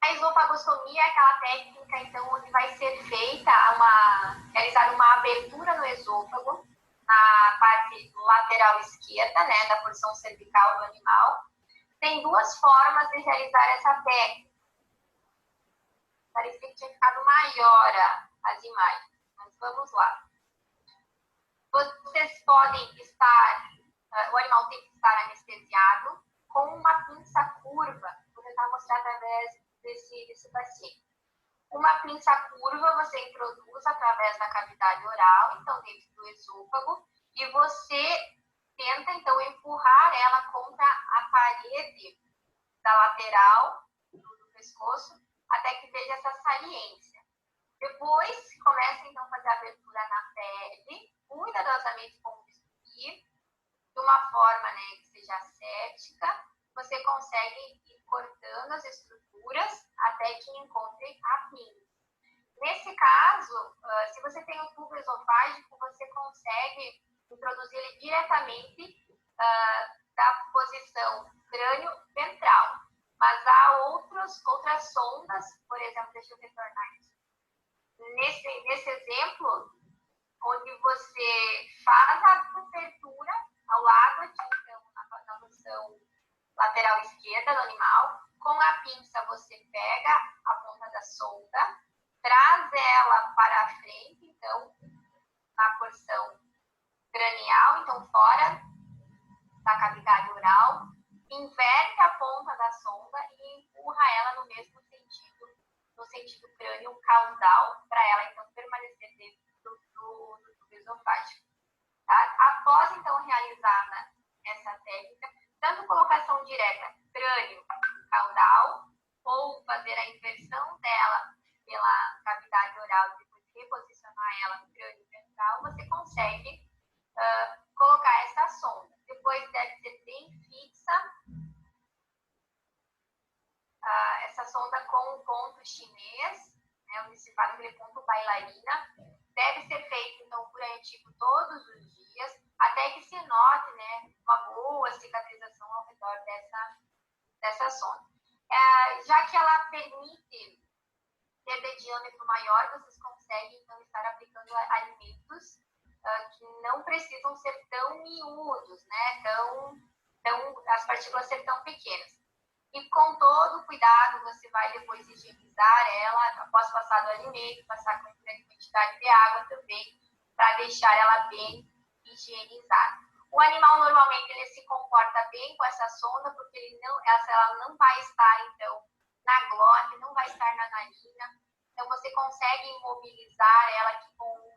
A esofagostomia é aquela técnica, então, onde vai ser feita realizar uma abertura no esôfago, na parte lateral esquerda, né, da porção cervical do animal. Tem duas formas de realizar essa técnica. Parecia que tinha ficado maior as imagens, mas vamos lá. Vocês podem estar, o animal tem que estar anestesiado com uma pinça curva. Vou tentar mostrar através desse paciente. Uma pinça curva você introduz através da cavidade oral, então dentro do esôfago, e você tenta, então, empurrar ela contra a parede da lateral do pescoço, até que veja essa saliência. Depois, começa, então, a fazer a abertura na pele, cuidadosamente com o bisturi, de uma forma, né, que seja ascética. Você consegue ir cortando as estruturas até que encontre a pinça. Nesse caso, se você tem um tubo esofágico, você consegue introduzir ele diretamente da posição crânio-ventral. Mas há outras sondas, por exemplo, deixa eu retornar isso. Nesse exemplo, onde você faz a abertura ao lado aqui, então, na posição lateral esquerda do animal, com a pinça você pega a ponta da sonda, traz ela para a frente, então, na porção cranial, então fora da cavidade oral, inverte a ponta da sonda e empurra ela no mesmo sentido, no sentido crânio caudal, para ela, então, permanecer dentro do tubo esofágico. Tá? Após, então, realizada essa técnica, tanto colocação direta crânio-caudal, ou fazer a inversão dela pela cavidade oral e depois reposicionar ela no crânio ventral, você consegue colocar essa sonda. Depois deve ser bem fixa, essa sonda com um ponto chinês, né, onde se fala aquele ponto bailarina. Deve ser feito, então, o curativo todos os dias, até que se note, né, uma boa cicatrização ao redor dessa sonda. Já que ela permite ter de diâmetro maior, vocês conseguem, então, estar aplicando alimentos que não precisam ser tão miúdos, né, as partículas ser tão pequenas. E com todo o cuidado, você vai depois higienizar ela, após passar do alimento, passar com grande quantidade de água também, para deixar ela bem higienizada. O animal, normalmente, ele se comporta bem com essa sonda, porque ela não vai estar, então, na glote, não vai estar na narina. Então, você consegue imobilizar ela aqui com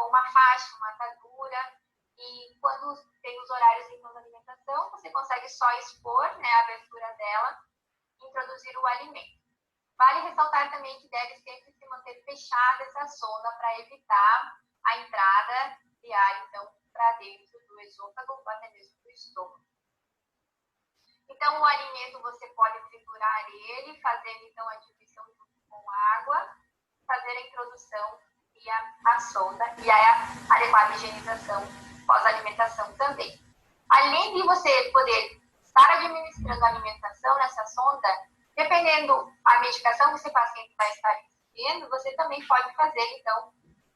uma faixa, uma atadura. E quando tem os horários então, da alimentação, você consegue só expor, né, a abertura dela e introduzir o alimento. Vale ressaltar também que deve sempre se manter fechada essa sonda para evitar a entrada de ar, então, para dentro do esôfago ou até mesmo do estômago. Então, o alimento você pode triturar ele, fazendo então a diluição com água, fazer a introdução e a sonda e a adequada higienização pós-alimentação também. Além de você poder estar administrando a alimentação nessa sonda, dependendo da medicação que esse paciente vai estar recebendo, você também pode fazer então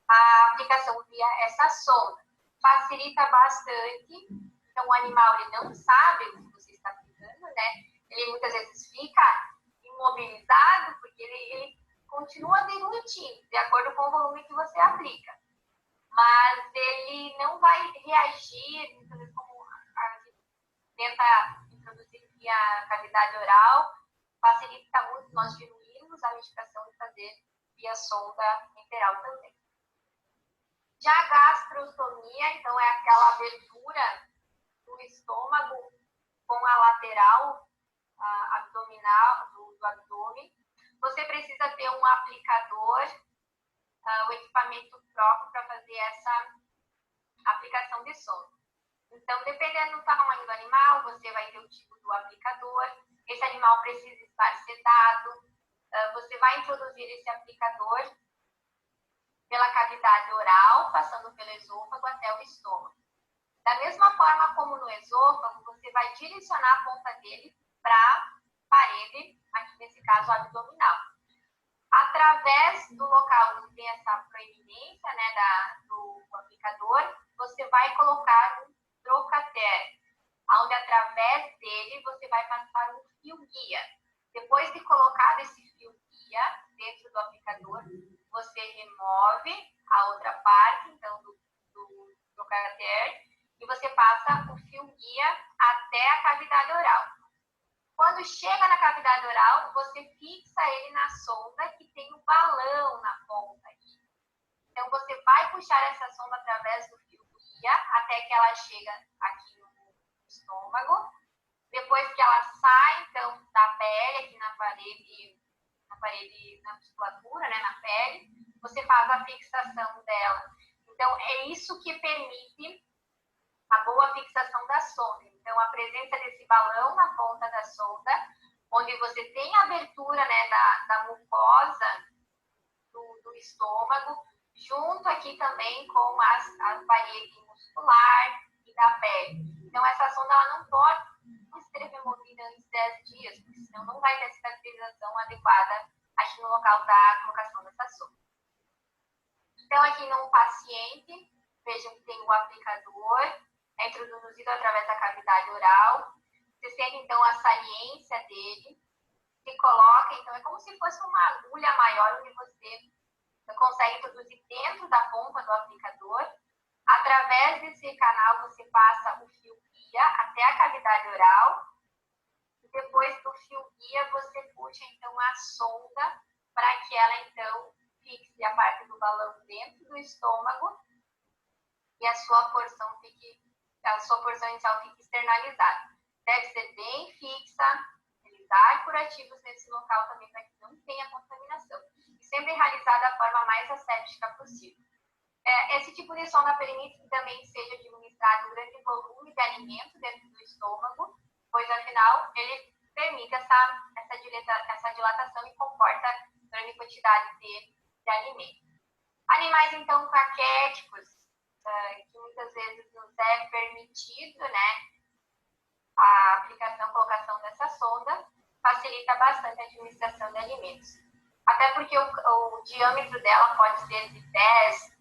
a aplicação via essa sonda. Facilita bastante, então o animal ele não sabe o que você está aplicando, né? Ele muitas vezes fica imobilizado porque ele continua deglutindo, de acordo com o volume que você aplica. Mas ele não vai reagir, muitas vezes como a gente tenta introduzir via cavidade oral, facilita muito nós diluirmos a medicação e fazer via sonda enteral também. Já a gastrostomia, então, é aquela abertura do estômago com a lateral abdominal, do abdômen. Você precisa ter um aplicador, o equipamento próprio para fazer essa aplicação de sonda. Então, dependendo do tamanho do animal, você vai ter o tipo do aplicador. Esse animal precisa estar sedado. Você vai introduzir esse aplicador pela cavidade oral, passando pelo esôfago até o estômago. Da mesma forma como no esôfago, você vai direcionar a ponta dele para a parede, aqui nesse caso abdominal. Através do local onde tem essa proeminência, né, do aplicador, você vai colocar um trocater, onde através dele você vai passar um fio guia. Depois de colocado esse fio guia dentro do aplicador, você remove a outra parte, então, do trocater, e você passa o fio guia até a cavidade oral. Quando chega na cavidade oral, você fixa ele na sonda que tem um balão na ponta aqui. Então, você vai puxar essa sonda através do fio guia até que ela chega aqui no estômago. Depois que ela sai, então, da pele, aqui na parede, na musculatura, né, na pele, você faz a fixação dela. Então, é isso que permite a boa fixação da sonda. Então, a presença desse balão na ponta da sonda, onde você tem a abertura, né, da mucosa do estômago, junto aqui também com a parede muscular e da pele. Então, essa sonda ela não pode ser removida antes de 10 dias, porque senão não vai ter cicatrização adequada aqui no local da colocação dessa sonda. Então, aqui no paciente, vejam que tem o aplicador, é introduzido através da cavidade oral. Você sente, então, a saliência dele, se coloca, então, é como se fosse uma agulha maior, onde você consegue introduzir dentro da ponta do aplicador. Através desse canal, você passa o fio guia até a cavidade oral. E depois do fio guia, você puxa, então, a sonda para que ela, então, fixe a parte do balão dentro do estômago e a sua porção inicial fique externalizada. Deve ser bem fixa, realizar curativos nesse local também para que não tenha contaminação. E sempre realizar da forma mais asséptica possível. Esse tipo de sonda permite que também seja administrado um grande volume de alimento dentro do estômago, pois afinal ele permite essa dilatação e comporta grande quantidade de alimento. Animais então caquéticos, que muitas vezes nos é permitido, né, a aplicação, colocação dessa sonda, facilita bastante a administração de alimentos. Até porque o diâmetro dela pode ser de 10,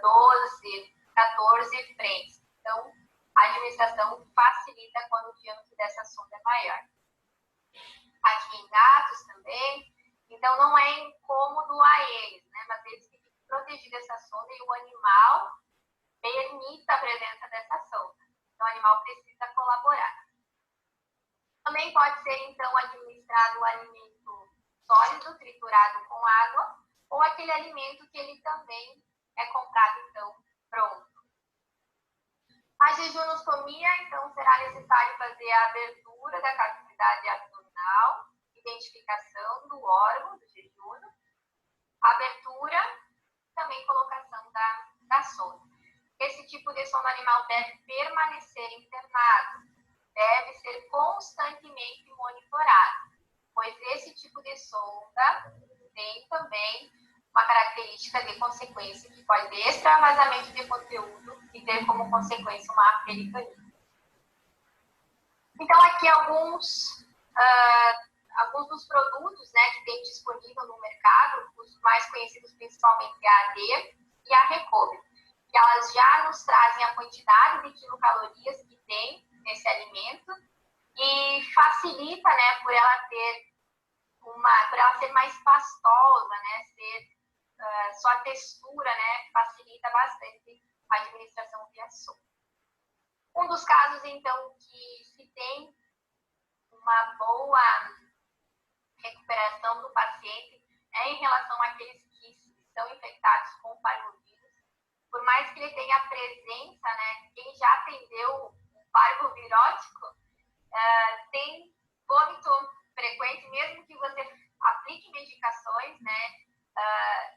12, 14 frentes. Então, a administração facilita quando o diâmetro dessa sonda é maior. Aqui em gatos também, então não é incômodo a eles, né, mas eles ficam protegidos dessa sonda e o animal permite a presença dessa sonda. Então, o animal precisa colaborar. Também pode ser, então, administrado administrado o alimento sólido, triturado com água, ou aquele alimento que ele também é comprado, então, pronto. A jejunostomia, então, será necessário fazer a abertura da cavidade abdominal, identificação do órgão do jejum, abertura, também colocação da sonda. Esse tipo de sonda animal deve permanecer internado, deve ser constantemente monitorado, pois esse tipo de sonda tem também uma característica de consequência que pode ter extravasamento de conteúdo e ter como consequência uma peritonite. Então, aqui alguns dos produtos, né, que tem disponível no mercado, os mais conhecidos principalmente a AD e a Recovery, que elas já nos trazem a quantidade de quilocalorias que tem nesse alimento e facilita, né, por ela ser mais pastosa, né, sua textura, né, facilita bastante a administração via sonda. Um dos casos, então, que se tem uma boa recuperação do paciente é em relação àqueles que estão infectados com parvovírus. Por mais que ele tenha a presença, né, quem já atendeu o parvovirótico tem vômito frequente, mesmo que você aplique medicações, né,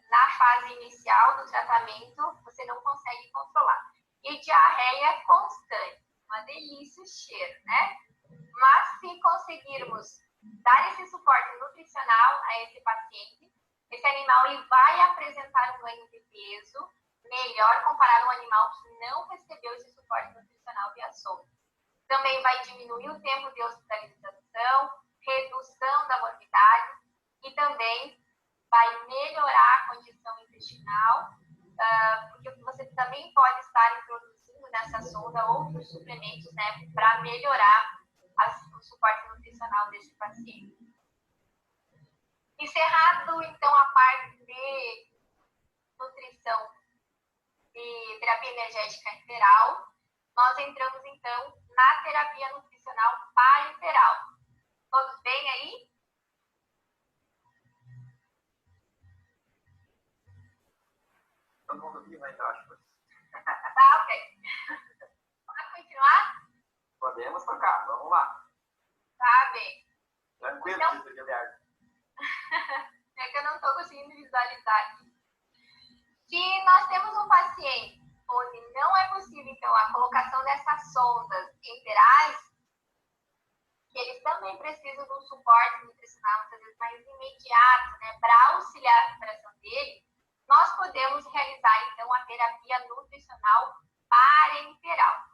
na fase inicial do tratamento, você não consegue controlar. E diarreia constante, uma delícia o cheiro, né? Mas se conseguirmos dar esse suporte nutricional a esse paciente, esse animal ele vai apresentar um ganho de peso melhor comparado a um animal que não recebeu esse suporte nutricional via sonda. Também vai diminuir o tempo de hospitalização, redução da morbidade e também vai melhorar a condição intestinal, porque você também pode estar introduzindo nessa sonda outros suplementos, né, para melhorar o suporte nutricional desse paciente. Encerrado, então, a parte de nutrição e terapia energética enteral, nós entramos, então, na terapia nutricional parenteral. Todos bem aí? Todo mundo vivo, então, acho que... Tá, ok. Pode continuar? Podemos tocar, vamos lá. Tá bem. Tranquilo, então, Guilherme. É que eu não estou conseguindo visualizar aqui. Se nós temos um paciente onde não é possível, então, a colocação dessas sondas enterais, que eles também precisam de um suporte nutricional, muitas vezes mais imediato, né, para auxiliar a recuperação dele, nós podemos realizar, então, a terapia nutricional parenteral.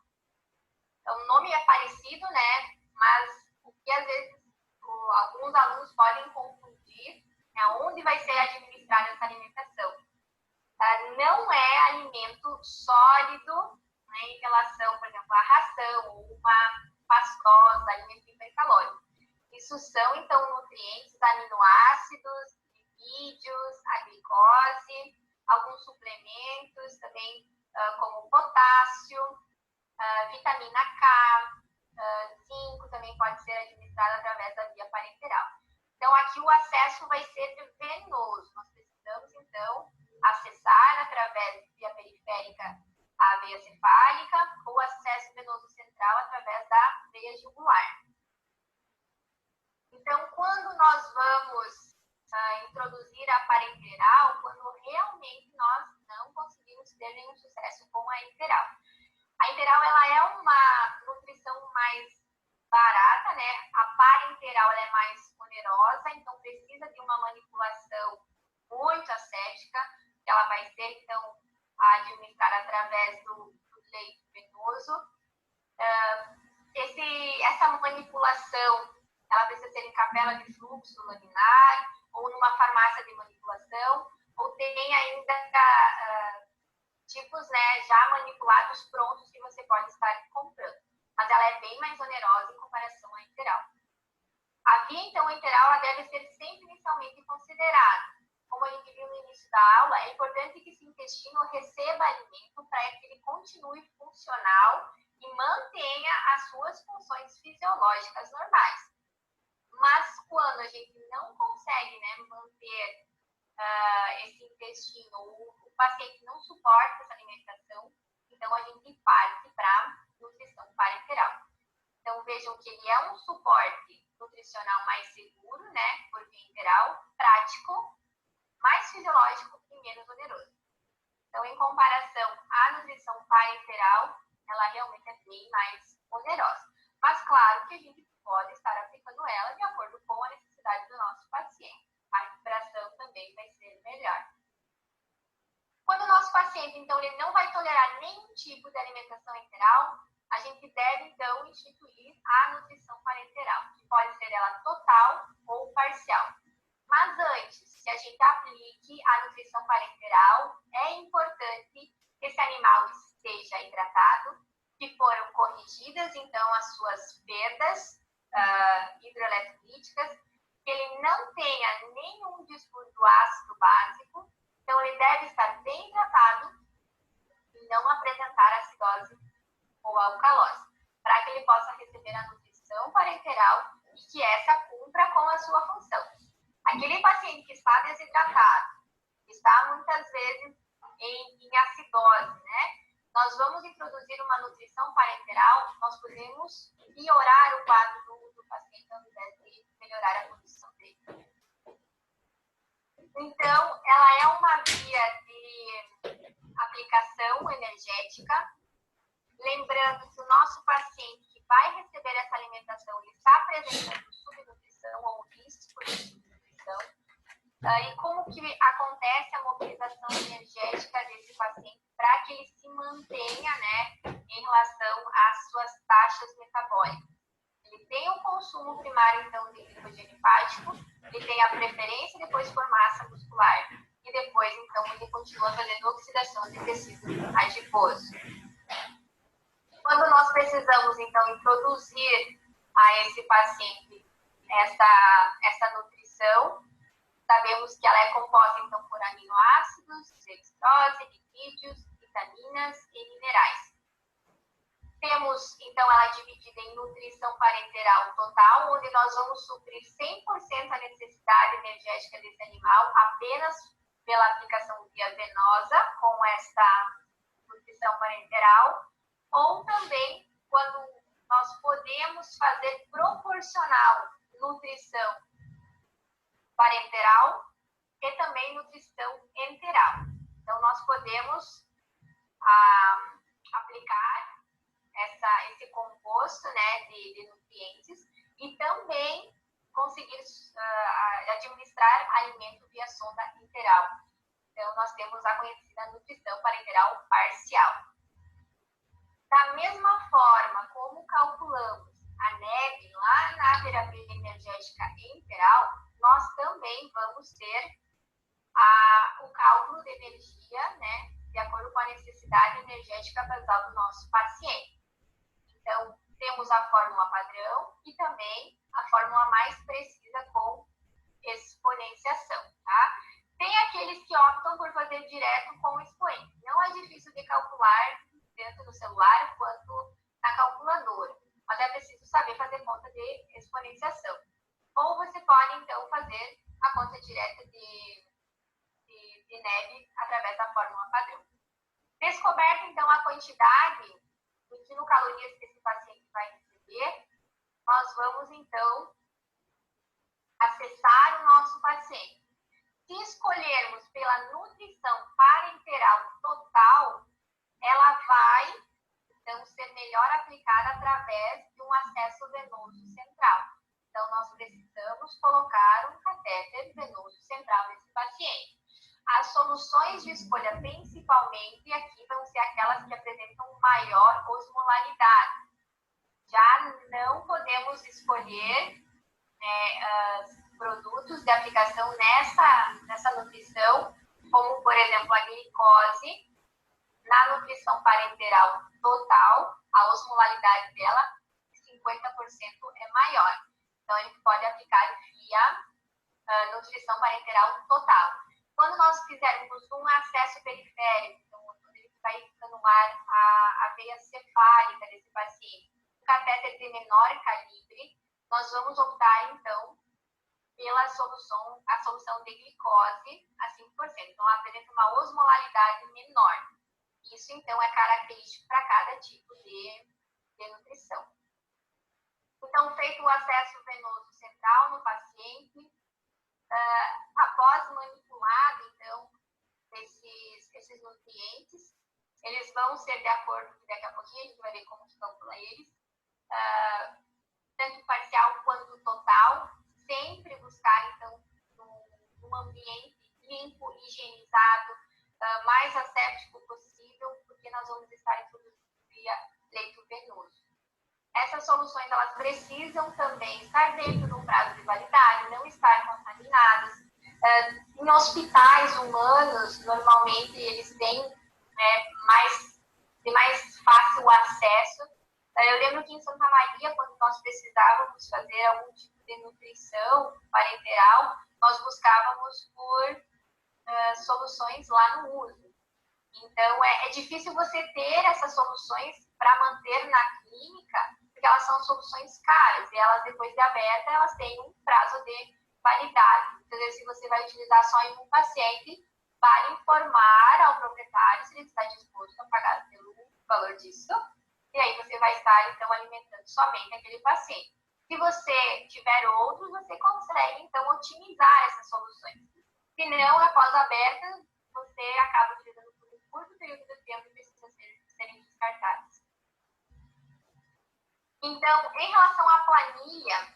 Então, o nome é parecido, né, mas o que às vezes alguns alunos podem confundir é onde vai ser administrada essa alimentação. Não é alimento sólido, né, em relação, por exemplo, à ração ou uma pastosa, alimento hipercalórico. Isso são, então, nutrientes, aminoácidos, lipídios, a glicose, alguns suplementos também, como potássio, vitamina K, zinco também pode ser administrado através da via parenteral. Então, aqui o acesso vai ser venoso. Nós precisamos, então, acessar através da via periférica a veia cefálica ou acesso venoso central através da veia jugular. Então, quando nós vamos introduzir a parenteral, quando realmente nós não conseguimos ter nenhum sucesso com a enteral. A enteral, ela é uma nutrição mais barata, né? A parenteral, ela é mais onerosa, então precisa de uma manipulação muito ascética, que ela vai ser, então, administrada através do leite venoso. Essa manipulação, ela precisa ser em capela de fluxo laminar, ou numa farmácia de manipulação, ou tem ainda tipos, né, já manipulados prontos que você pode estar comprando. Mas ela é bem mais onerosa em comparação à enteral. A via, então, enteral, ela deve ser sempre inicialmente considerada. Como a gente viu no início da aula, é importante que esse intestino receba alimento para que ele continue funcional e mantenha as suas funções fisiológicas normais. Mas quando quando a gente não consegue, né, manter esse intestino, o paciente não suporta essa alimentação, então a gente parte para nutrição parenteral. Então vejam que ele é um suporte nutricional mais seguro, né, por via enteral, prático, mais fisiológico e menos oneroso. Então, em comparação à nutrição parenteral, ela realmente é bem mais onerosa. Mas claro que a gente pode estar aplicando ela de acordo com a necessidade do nosso paciente. A recuperação também vai ser melhor. Quando o nosso paciente, então, ele não vai tolerar nenhum tipo de alimentação enteral, a gente deve, então, instituir a nutrição parenteral, que pode ser ela total ou parcial. Mas antes que a gente aplique a nutrição parenteral, é importante que esse animal esteja hidratado, que foram corrigidas, então, as suas perdas hidroeletrolíticas, que ele não tenha nenhum distúrbio ácido básico, então ele deve estar bem hidratado e não apresentar acidose ou alcalose, para que ele possa receber a nutrição parenteral e que essa cumpra com a sua função. Aquele paciente que está desidratado, que está muitas vezes em acidose, né? Nós vamos introduzir uma nutrição parenteral, nós podemos piorar o quadro do paciente ao invés de melhorar a condição dele. Então, ela é uma via de aplicação energética. Lembrando que o nosso paciente que vai receber essa alimentação, ele está apresentando subnutrição ou risco de subnutrição. E como que acontece a mobilização energética desse paciente para que ele se mantenha, né, em relação às suas taxas metabólicas. Ele tem o consumo primário, então, de glicogênio hepático, ele tem a preferência depois por massa muscular e depois, então, ele continua fazendo oxidação de tecido adiposo. Quando nós precisamos, então, introduzir a esse paciente essa nutrição, sabemos que ela é composta, então, por aminoácidos, dextrose, lipídios, vitaminas e minerais. Temos, então, ela dividida em nutrição parenteral total, onde nós vamos suprir 100% a necessidade energética desse animal apenas pela aplicação via venosa com esta nutrição parenteral, ou também quando nós podemos fazer proporcional nutrição parenteral e também nutrição enteral. Então, nós podemos aplicar esse composto, né, de nutrientes e também conseguir administrar alimento via sonda enteral. Então, nós temos a conhecida nutrição parenteral parcial. Da mesma forma como calculamos a NEB lá na terapia energética enteral, nós também vamos ter o cálculo de energia, né, de acordo com a necessidade energética basal do nosso paciente. Então, temos a fórmula padrão e também a fórmula mais precisa com exponenciação, tá? Tem aqueles que optam por fazer direto com o expoente. Não é difícil de calcular tanto no celular quanto na calculadora, mas é preciso saber fazer conta de exponenciação. Ou você pode, então, fazer a conta direta de NEB através da fórmula padrão. Descoberta, então, a quantidade de quilocalorias que esse paciente vai receber, nós vamos, então, acessar o nosso paciente. Se escolhermos pela nutrição parenteral total, ela vai, então, ser melhor aplicada através de um acesso venoso central. Então, nós precisamos colocar um catéter venoso central nesse paciente. As soluções de escolha, principalmente, aqui vão ser aquelas que apresentam maior osmolaridade. Já não podemos escolher produtos de aplicação nessa nutrição, como, por exemplo, a glicose. Na nutrição parenteral total, a osmolaridade dela, 50% é maior. Então, a gente pode aplicar via nutrição parenteral total. Quando nós fizermos um acesso periférico, então, quando ele vai anular a veia cefálica desse paciente, um catéter de menor calibre, nós vamos optar, então, pela solução, a solução de glicose a 5%. Então, apresenta uma osmolaridade menor. Isso, então, é característico para cada tipo de nutrição. Então, feito o acesso venoso central no paciente, após manipulado, então, esses nutrientes, eles vão ser de acordo, daqui a pouquinho a gente vai ver como que calcula eles, tanto parcial quanto total, sempre buscar, então, um ambiente limpo, higienizado, mais asséptico possível, porque nós vamos estar introduzindo via leito venoso. Essas soluções, elas precisam também estar dentro do prazo de validade, não estar contaminadas. Em hospitais humanos, normalmente, eles têm mais fácil acesso. Eu lembro que em Santa Maria, quando nós precisávamos fazer algum tipo de nutrição parenteral, nós buscávamos por soluções lá no uso. Então, é difícil você ter essas soluções para manter na clínica, porque elas são soluções caras, e elas, depois de aberta, elas têm um prazo de validade. Então, se você vai utilizar só em um paciente, vale informar ao proprietário se ele está disposto a pagar pelo valor disso, e aí você vai estar, então, alimentando somente aquele paciente. Se você tiver outros, você consegue, então, otimizar essas soluções. Se não, após a aberta, você acaba utilizando por um curto período de tempo e precisa serem descartados. Então, em relação à planilha,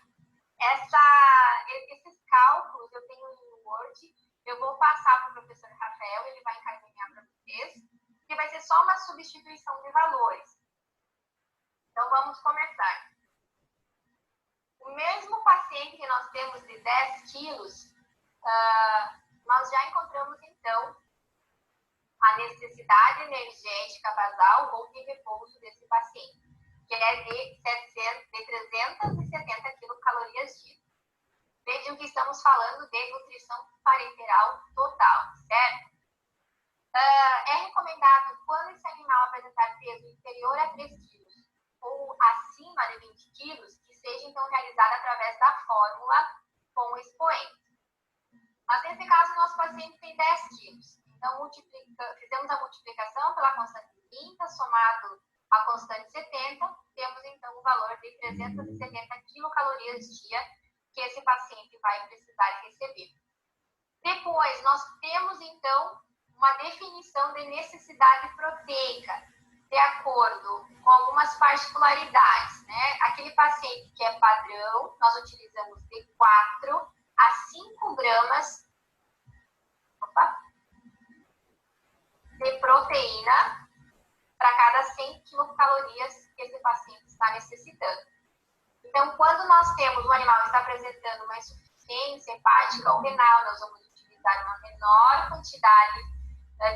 esses cálculos eu tenho em Word, eu vou passar para o professor Rafael, ele vai encaminhar para vocês, que vai ser só uma substituição de valores. Então, vamos começar. O mesmo paciente que nós temos de 10 quilos, nós já encontramos, então, a necessidade energética basal ou de repouso desse paciente, que é de 370 quilocalorias dia. Vejam que estamos falando de nutrição parenteral total, certo? É recomendado, quando esse animal apresentar peso inferior a 3 quilos ou acima de 20 quilos, que seja, então, realizada através da fórmula com o expoente. Mas, nesse caso, nosso paciente tem 10 quilos. Então, fizemos a multiplicação pela constante 30, somado a constante 70, temos, então, o valor de 370 quilocalorias dia que esse paciente vai precisar receber. Depois, nós temos, então, uma definição de necessidade proteica, de acordo com algumas particularidades, né? Aquele paciente que é padrão, nós utilizamos de 4 a 5 gramas de proteína para cada 100 quilocalorias que esse paciente está necessitando. Então, quando nós temos o animal está apresentando uma insuficiência hepática ou renal, nós vamos utilizar uma menor quantidade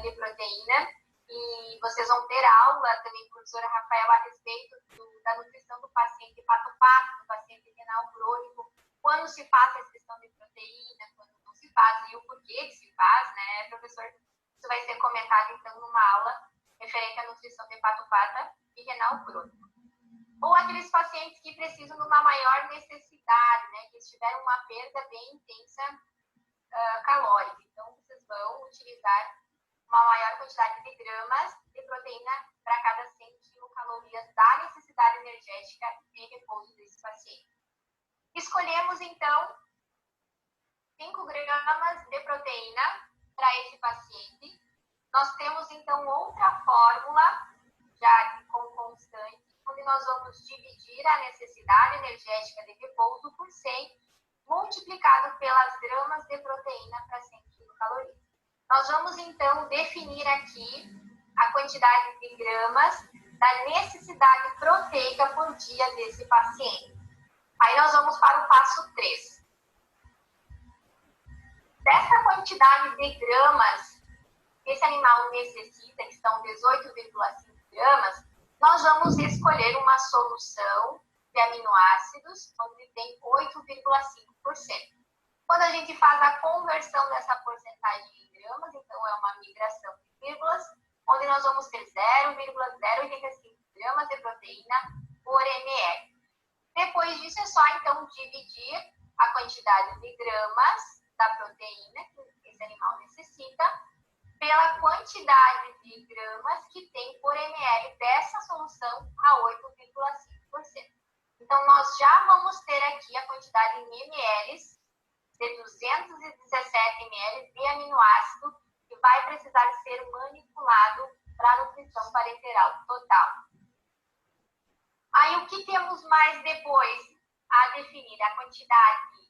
de proteína. E vocês vão ter aula também, professora Rafael, a respeito da nutrição do paciente hepatopata, do paciente renal crônico, quando se faz a restrição de proteína, quando não se faz e o porquê que se faz, né, professor? Isso vai ser comentado, então, numa aula referente à nutrição de hepatopata e renal crônico. Ou aqueles pacientes que precisam de uma maior necessidade, né, que tiveram uma perda bem intensa calórica. Então, vocês vão utilizar uma maior quantidade de gramas de proteína para cada 100 quilocalorias da necessidade energética em repouso desse paciente. Escolhemos, então, 5 gramas de proteína para esse paciente. Nós temos, então, outra fórmula, já com constante, onde nós vamos dividir a necessidade energética de repouso por 100, multiplicado pelas gramas de proteína para 100 quilocalorias. Nós vamos, então, definir aqui a quantidade de gramas da necessidade proteica por dia desse paciente. Aí nós vamos para o passo 3. Dessa quantidade de gramas que esse animal necessita, que são 18,5 gramas, nós vamos escolher uma solução de aminoácidos, onde tem 8,5%. Quando a gente faz a conversão dessa porcentagem em gramas, então é uma migração de vírgulas, onde nós vamos ter 0,085 gramas de proteína por ml. Depois disso, é só, então, dividir a quantidade de gramas da proteína que esse animal necessita pela quantidade de gramas que tem por ml dessa solução a 8,5%. Então, nós já vamos ter aqui a quantidade em ml de 217 ml de aminoácido que vai precisar ser manipulado para a nutrição parenteral total. Aí, o que temos mais depois a definir? A quantidade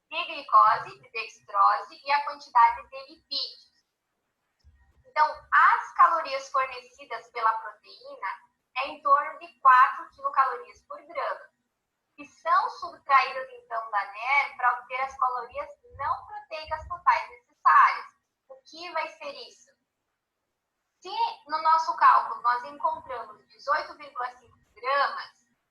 de glicose, de dextrose e a quantidade de lipídios. Então, as calorias fornecidas pela proteína é em torno de 4 quilocalorias por grama, que são subtraídas, então, da NER para obter as calorias não proteicas totais necessárias. O que vai ser isso? Se no nosso cálculo nós encontramos 18,5 gramas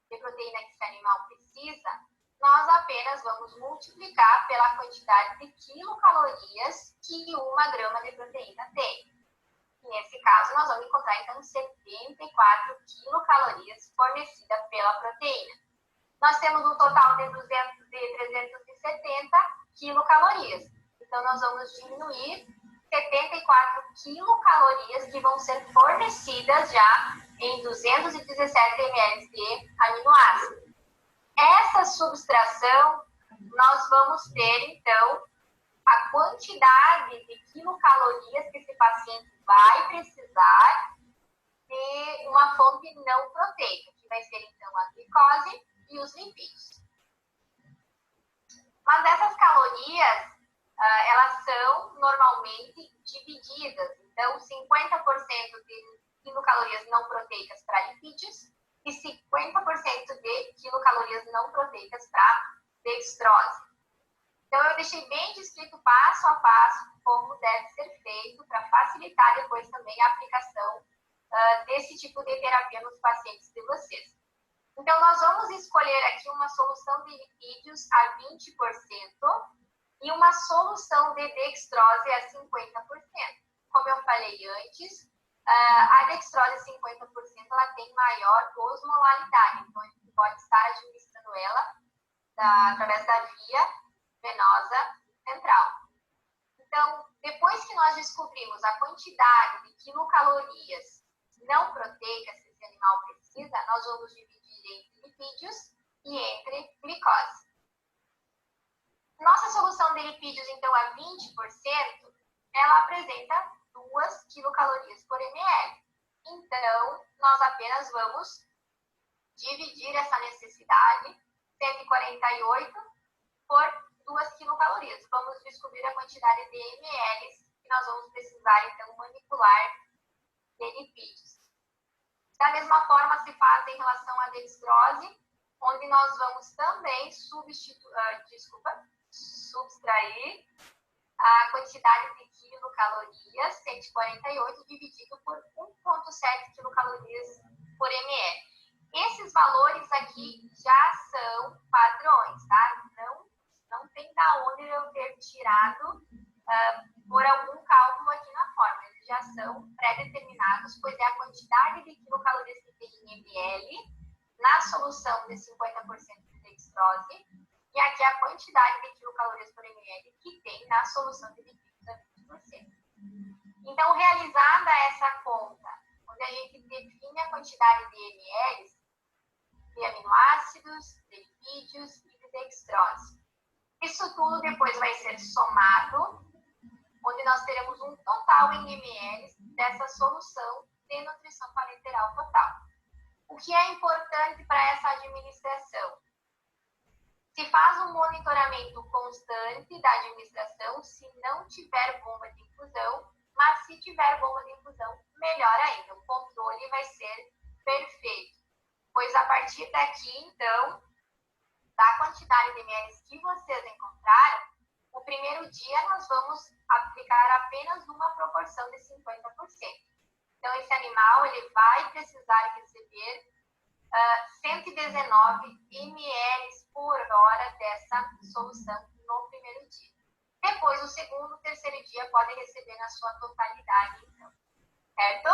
de proteína que esse animal precisa, nós apenas vamos multiplicar pela quantidade de quilocalorias que 1 grama de proteína tem. Nesse caso, nós vamos encontrar, então, 74 quilocalorias fornecidas pela proteína. Nós temos um total de 370 quilocalorias. Então, nós vamos diminuir 74 quilocalorias que vão ser fornecidas já em 217 ml de aminoácido. Essa subtração, nós vamos ter, então, a quantidade de quilocalorias que esse paciente vai precisar de uma fonte não proteica, que vai ser, então, a glicose e os lipídios. Mas essas calorias, elas são normalmente divididas. Então, 50% de quilocalorias não proteicas para lipídios e 50% de quilocalorias não proteicas para dextrose. Então, eu deixei bem descrito passo a passo como deve ser feito para facilitar depois também a aplicação desse tipo de terapia nos pacientes de vocês. Então, nós vamos escolher aqui uma solução de lipídios a 20% e uma solução de dextrose a 50%. Como eu falei antes, a dextrose 50% ela tem maior osmolaridade, então a gente pode estar administrando ela através da via venosa central. Então, depois que nós descobrimos a quantidade de quilocalorias não proteicas que esse animal precisa, nós vamos dividir entre lipídios e entre glicose. Nossa solução de lipídios, então, a 20%, ela apresenta 2 quilocalorias por ml. Então, nós apenas vamos dividir essa necessidade, 148, por 2 quilocalorias. Vamos descobrir a quantidade de ml que nós vamos precisar, então, manipular de lipídios. Da mesma forma se faz em relação à dextrose, onde nós vamos também subtrair a quantidade de quilocalorias, 148, dividido por 1,7 quilocalorias por ml. Esses valores aqui já são padrões, tá? Não tem da onde eu ter tirado por algum cálculo aqui na fórmula. Eles já são pré-determinados, pois é a quantidade de quilocalorias que tem em ml na solução de 50% de dextrose e aqui a quantidade de quilocalorias por ml que tem na solução de lipídios a 20%. Então, realizada essa conta, onde a gente define a quantidade de ml de aminoácidos, de lipídios e de dextrose. Isso tudo depois vai ser somado, onde nós teremos um total em ml dessa solução de nutrição parenteral total. O que é importante para essa administração? Se faz um monitoramento constante da administração, se não tiver bomba de infusão, mas se tiver bomba de infusão, melhor ainda, o controle vai ser perfeito. Pois a partir daqui, então, da quantidade de ml que vocês encontraram, o primeiro dia nós vamos aplicar apenas uma proporção de 50%. Então, esse animal ele vai precisar receber 119 ml por hora dessa solução no primeiro dia. Depois, o segundo e terceiro dia podem receber na sua totalidade, então. Certo?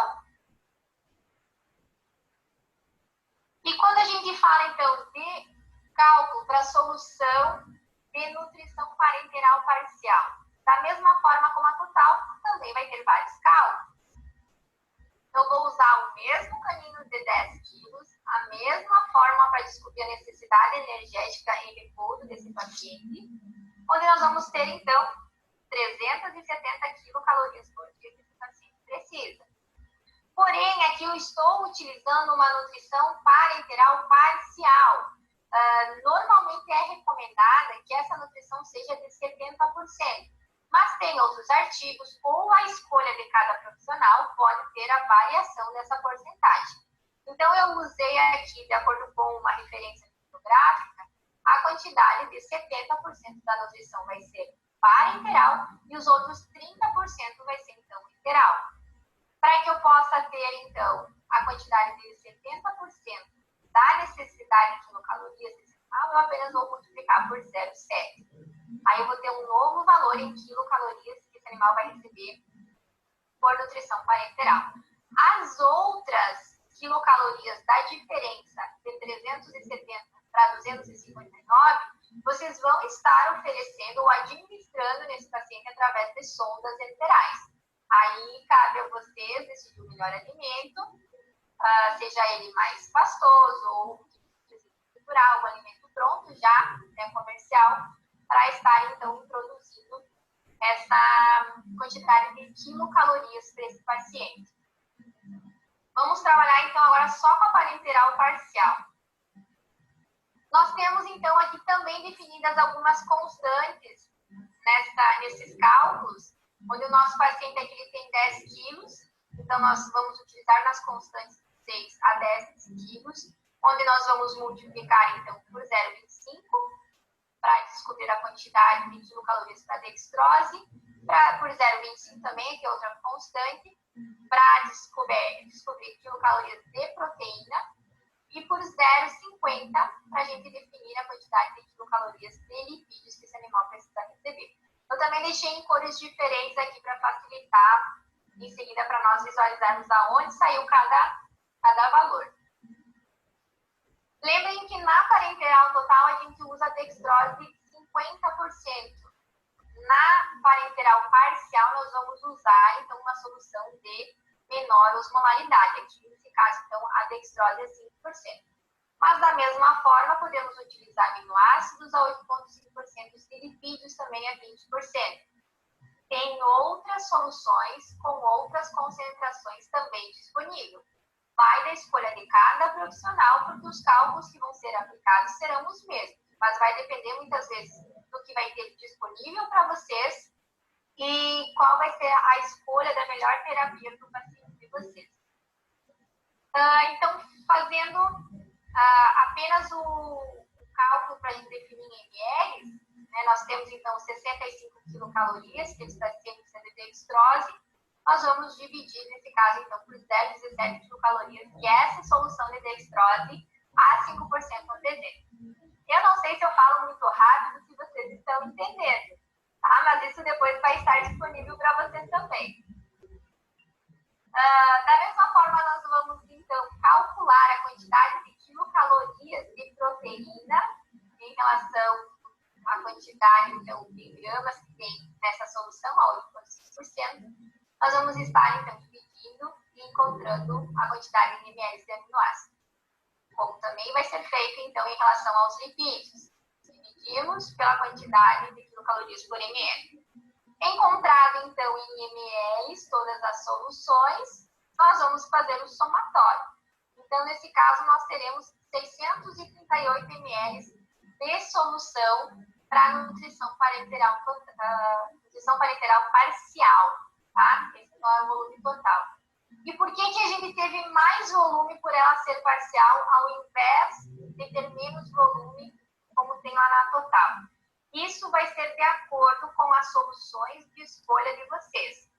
E quando a gente fala, então, de cálculo para solução de nutrição parenteral parcial. Da mesma forma como a total, também vai ter vários cálculos. Eu vou usar o mesmo caminho de 10 quilos, a mesma forma para descobrir a necessidade energética em repouso desse paciente, onde nós vamos ter, então, 370 quilocalorias por dia que esse paciente precisa. Porém, aqui eu estou utilizando uma nutrição parenteral parcial. Normalmente é recomendada que essa nutrição seja de 70%. Mas tem outros artigos, ou a escolha de cada profissional pode ter a variação dessa porcentagem. Então, eu usei aqui, de acordo com uma referência bibliográfica, a quantidade de 70% da nutrição vai ser parenteral e os outros 30% vai ser, então, enteral. Para que eu possa ter, então, a quantidade de 70% da necessidade de quilocalorias desse animal, eu apenas vou multiplicar por 0,7. Aí eu vou ter um novo valor em quilocalorias que esse animal vai receber por nutrição parenteral. As outras quilocalorias da diferença de 370 para 259, vocês vão estar oferecendo ou administrando nesse paciente através de sondas enterais. Aí cabe a vocês decidir o melhor alimento, seja ele mais pastoso ou natural, um alimento pronto já, né, comercial, para estar, então, introduzindo essa quantidade de quilocalorias para esse paciente. Vamos trabalhar, então, agora só com a parenteral parcial. Nós temos, então, aqui também definidas algumas constantes nesses cálculos, onde o nosso paciente aqui ele tem 10 quilos, então nós vamos utilizar nas constantes de 6 a 10 quilos, onde nós vamos multiplicar, então, por 0,25, para descobrir a quantidade de quilocalorias para dextrose, por 0,25 também, que é outra constante, para descobrir quilocalorias de proteína, e por 0,50 para a gente definir a quantidade de quilocalorias de lipídios que esse animal precisa receber. Eu também deixei em cores diferentes aqui para facilitar, em seguida, para nós visualizarmos aonde saiu cada valor. Lembrem que na parenteral total a gente usa a dextrose 50%. Na parenteral parcial nós vamos usar, então, uma solução de menor osmolaridade. Aqui, nesse caso, então, a dextrose é 5%. Mas, da mesma forma, podemos utilizar aminoácidos a 8,5% e lipídios também a 20%. Tem outras soluções com outras concentrações também disponíveis. Vai da escolha de cada profissional, porque os cálculos que vão ser aplicados serão os mesmos, mas vai depender muitas vezes do que vai ter disponível para vocês e qual vai ser a escolha da melhor terapia para o paciente de vocês. Então, fazendo apenas o cálculo para a gente definir em ml, né, nós temos então 65 quilocalorias, que esse paciente precisa de dextrose. Nós vamos dividir, nesse caso, então, por 0,17 quilocalorias, que é essa solução de dextrose, a 5% no DD. Eu não sei se eu falo muito rápido, se vocês estão entendendo, tá? Mas isso depois vai estar disponível para vocês também. Da mesma forma, nós vamos, então, calcular a quantidade de quilocalorias de proteína em relação à quantidade, então, de gramas que tem nessa solução, a 8,5%. Nós vamos estar, então, dividindo e encontrando a quantidade de ml de aminoácidos. Como também vai ser feito, então, em relação aos lipídios. Dividimos pela quantidade de quilocalorias por ml. Encontrado, então, em ml todas as soluções, nós vamos fazer o somatório. Então, nesse caso, nós teremos 638 ml de solução para nutrição parenteral parcial. Tá? Esse não é o volume total. E por que a gente teve mais volume por ela ser parcial, ao invés de ter menos volume, como tem lá na total? Isso vai ser de acordo com as soluções de escolha de vocês.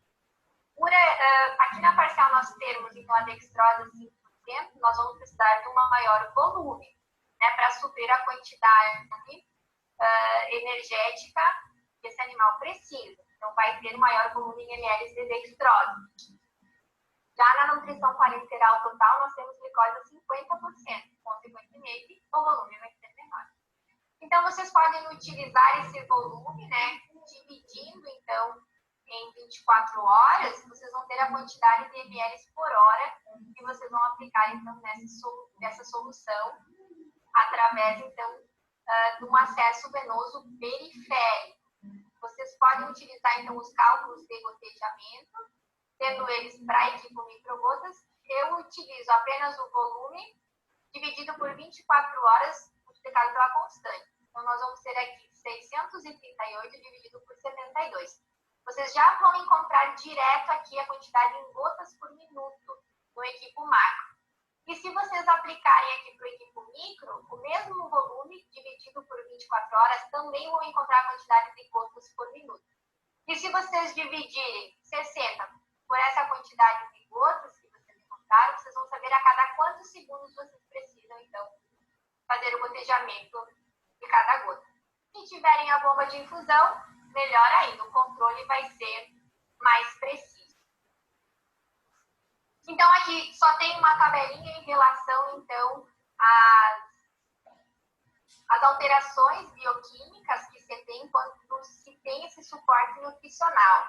Aqui na parcial nós temos, então, a dextrose 5%, nós vamos precisar de um maior volume, né, para suprir a quantidade energética que esse animal precisa. Então, vai ter um maior volume em ml de dextrose. Já na nutrição parenteral total, nós temos glicose a 50%. Consequentemente, o volume vai ser menor. Então, vocês podem utilizar esse volume, né, dividindo, então, em 24 horas, vocês vão ter a quantidade de ml por hora que vocês vão aplicar, então, nessa solução, através, então, de um acesso venoso periférico. Vocês podem utilizar, então, os cálculos de gotejamento, tendo eles para a equipe microgotas. Eu utilizo apenas o volume dividido por 24 horas, multiplicado pela constante. Então, nós vamos ter aqui 638 dividido por 72. Vocês já vão encontrar direto aqui a quantidade em gotas por minuto no equipo macro. E se vocês aplicarem aqui para o equipo micro, o mesmo volume dividido por 24 horas, também vão encontrar a quantidade de gotas por minuto. E se vocês dividirem 60 por essa quantidade de gotas que vocês encontraram, vocês vão saber a cada quantos segundos vocês precisam, então, fazer o gotejamento de cada gota. Se tiverem a bomba de infusão, melhor ainda, o controle vai ser mais preciso. Então, aqui só tem uma tabelinha em relação, então, às alterações bioquímicas que se tem quando se tem esse suporte nutricional.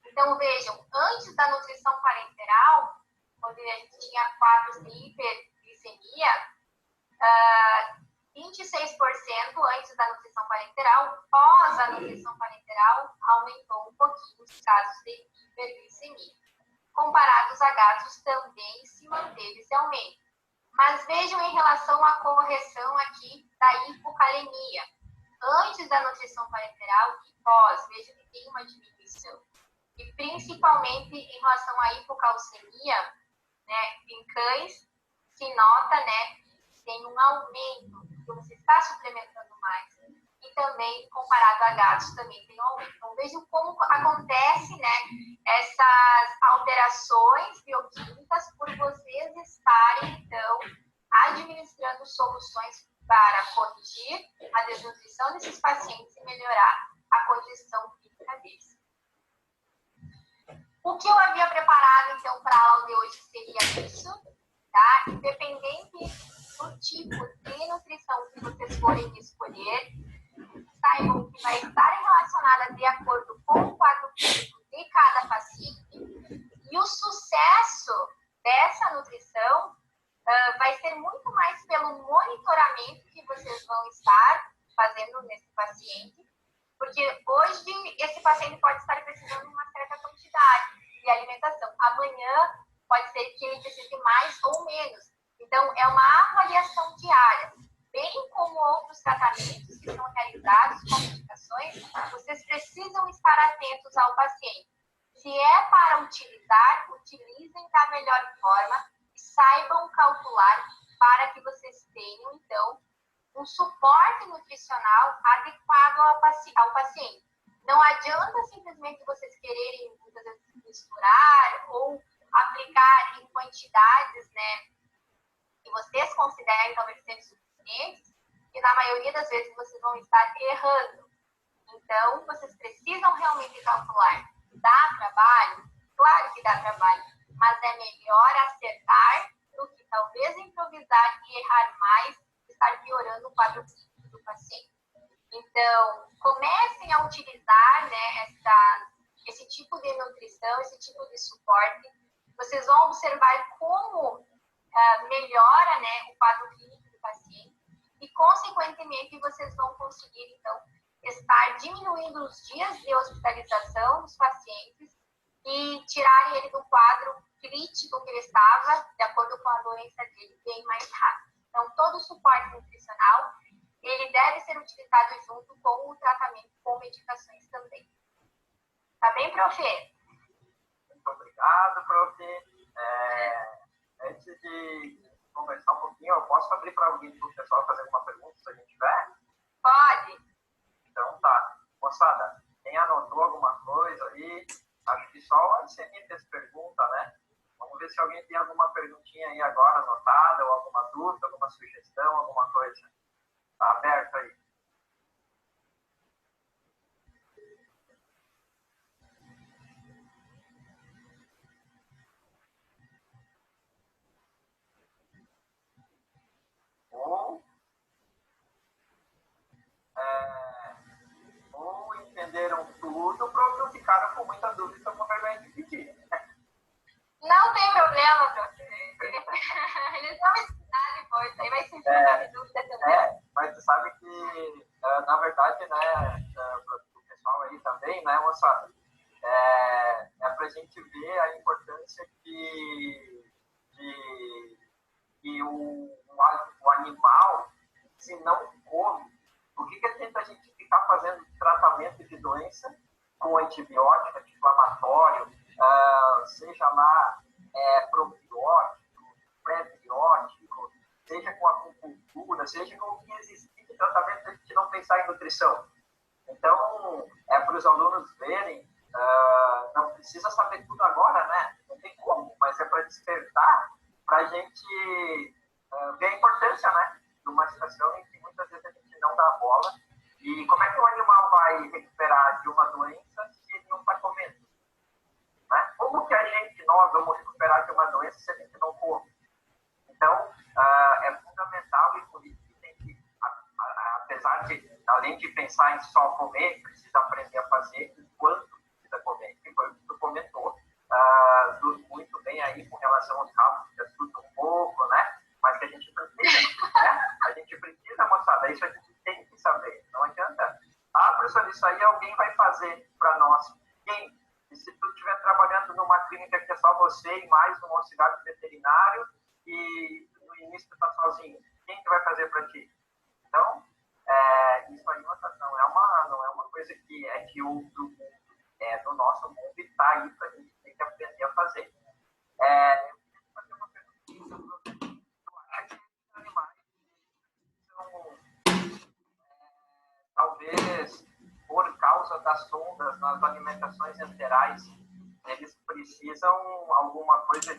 Então, vejam, antes da nutrição parenteral, onde a gente tinha quadros de hiperglicemia, 26% antes da nutrição parenteral, pós a nutrição parenteral, aumentou um pouquinho os casos de hiperglicemia. Comparados a gatos, também se manteve esse aumento. Mas vejam em relação à correção aqui da hipocalemia. Antes da nutrição parenteral e pós, vejam que tem uma diminuição. E principalmente em relação à hipocalcemia, né, em cães, se nota, né, tem um aumento, que você está suplementando mais. E também, comparado a gatos, também tem um aumento. Então, vejam como acontece, né, essas alterações bioquímicas por vocês estarem, então, administrando soluções para corrigir a desnutrição desses pacientes e melhorar a condição física deles. O que eu havia preparado, então, para a aula de hoje seria isso, tá? Independente do tipo de nutrição que vocês forem escolher, saibam que vai estar relacionada de acordo com o quadro clínico de cada paciente. E o sucesso dessa nutrição vai ser muito mais pelo monitoramento que vocês vão estar fazendo nesse paciente, porque hoje esse paciente pode estar precisando de uma certa quantidade de alimentação. Amanhã pode ser que ele precise mais ou menos. Então, é uma avaliação diária. Bem como outros tratamentos que são realizados com medicações, vocês precisam estar atentos ao paciente. Se é para utilizar, utilizem da melhor forma e saibam calcular para que vocês tenham, então, um suporte nutricional adequado ao paciente. Não adianta simplesmente vocês quererem, muitas vezes, misturar ou aplicar em quantidades, né, que vocês considerem talvez ser suficientes, e na maioria das vezes vocês vão estar errando. Então, vocês precisam realmente calcular. Dá trabalho? Claro que dá trabalho, mas é melhor acertar do que talvez improvisar e errar mais, estar piorando o quadro clínico do paciente. Então, comecem a utilizar, né, esse tipo de nutrição, esse tipo de suporte. Vocês vão observar como melhora, né, o quadro clínico do paciente e, consequentemente, vocês vão conseguir, então, estar diminuindo os dias de hospitalização dos pacientes e tirarem ele do quadro crítico que ele estava, de acordo com a doença dele, bem mais rápido. Então, todo o suporte nutricional, ele deve ser utilizado junto com o tratamento com medicações também. Tá bem, prof? Muito obrigado, prof. Antes de conversar um pouquinho, eu posso abrir para alguém do pessoal fazer alguma pergunta, se a gente tiver? Pode. Então tá. Moçada, quem anotou alguma coisa aí? Acho que só antes de ter essa pergunta, né? Vamos ver se alguém tem alguma perguntinha aí agora anotada, ou alguma dúvida, alguma sugestão, alguma coisa. Tá aberto aí. verdade, né, do pessoal aí também, né, moçada, é para a gente ver a importância que o animal, se não come, por que adianta a gente ficar fazendo tratamento de doença com antibiótico, anti-inflamatório, seja lá probiótico, pré-biótico, seja com acupuntura, seja com o que existe de tratamento, a gente não pensar em nutrição. Então, para os alunos verem, não precisa saber tudo agora, né? Não tem como, mas é para despertar, para a gente ver a importância, né, de uma situação em que muitas vezes a gente não dá bola. E como é que o animal vai recuperar de uma doença se ele não está comendo? Né? Como que nós vamos recuperar de uma doença se a gente não come? Então, é fundamental e por isso que tem que, apesar de, além de pensar em só comer, precisa aprender a fazer enquanto precisa comer. Que foi o que tu comentou muito bem aí com relação aos rabos que assustam um pouco, né? Mas que a gente precisa, né? A gente precisa, moçada, isso a gente tem que saber. Não adianta. Professor, isso aí alguém vai fazer para nós. Quem? E se tu estiver trabalhando numa clínica que é só você e mais um auxiliar veterinário e no início tu está sozinho, quem que vai fazer para ti? Então, isso aí não é uma coisa que é de outro mundo, é do nosso mundo e está aí para a gente ter que aprender a fazer. Eu queria fazer uma pergunta. Tu acha que esses animais são, talvez, por causa das sondas nas alimentações enterais, eles precisam alguma coisa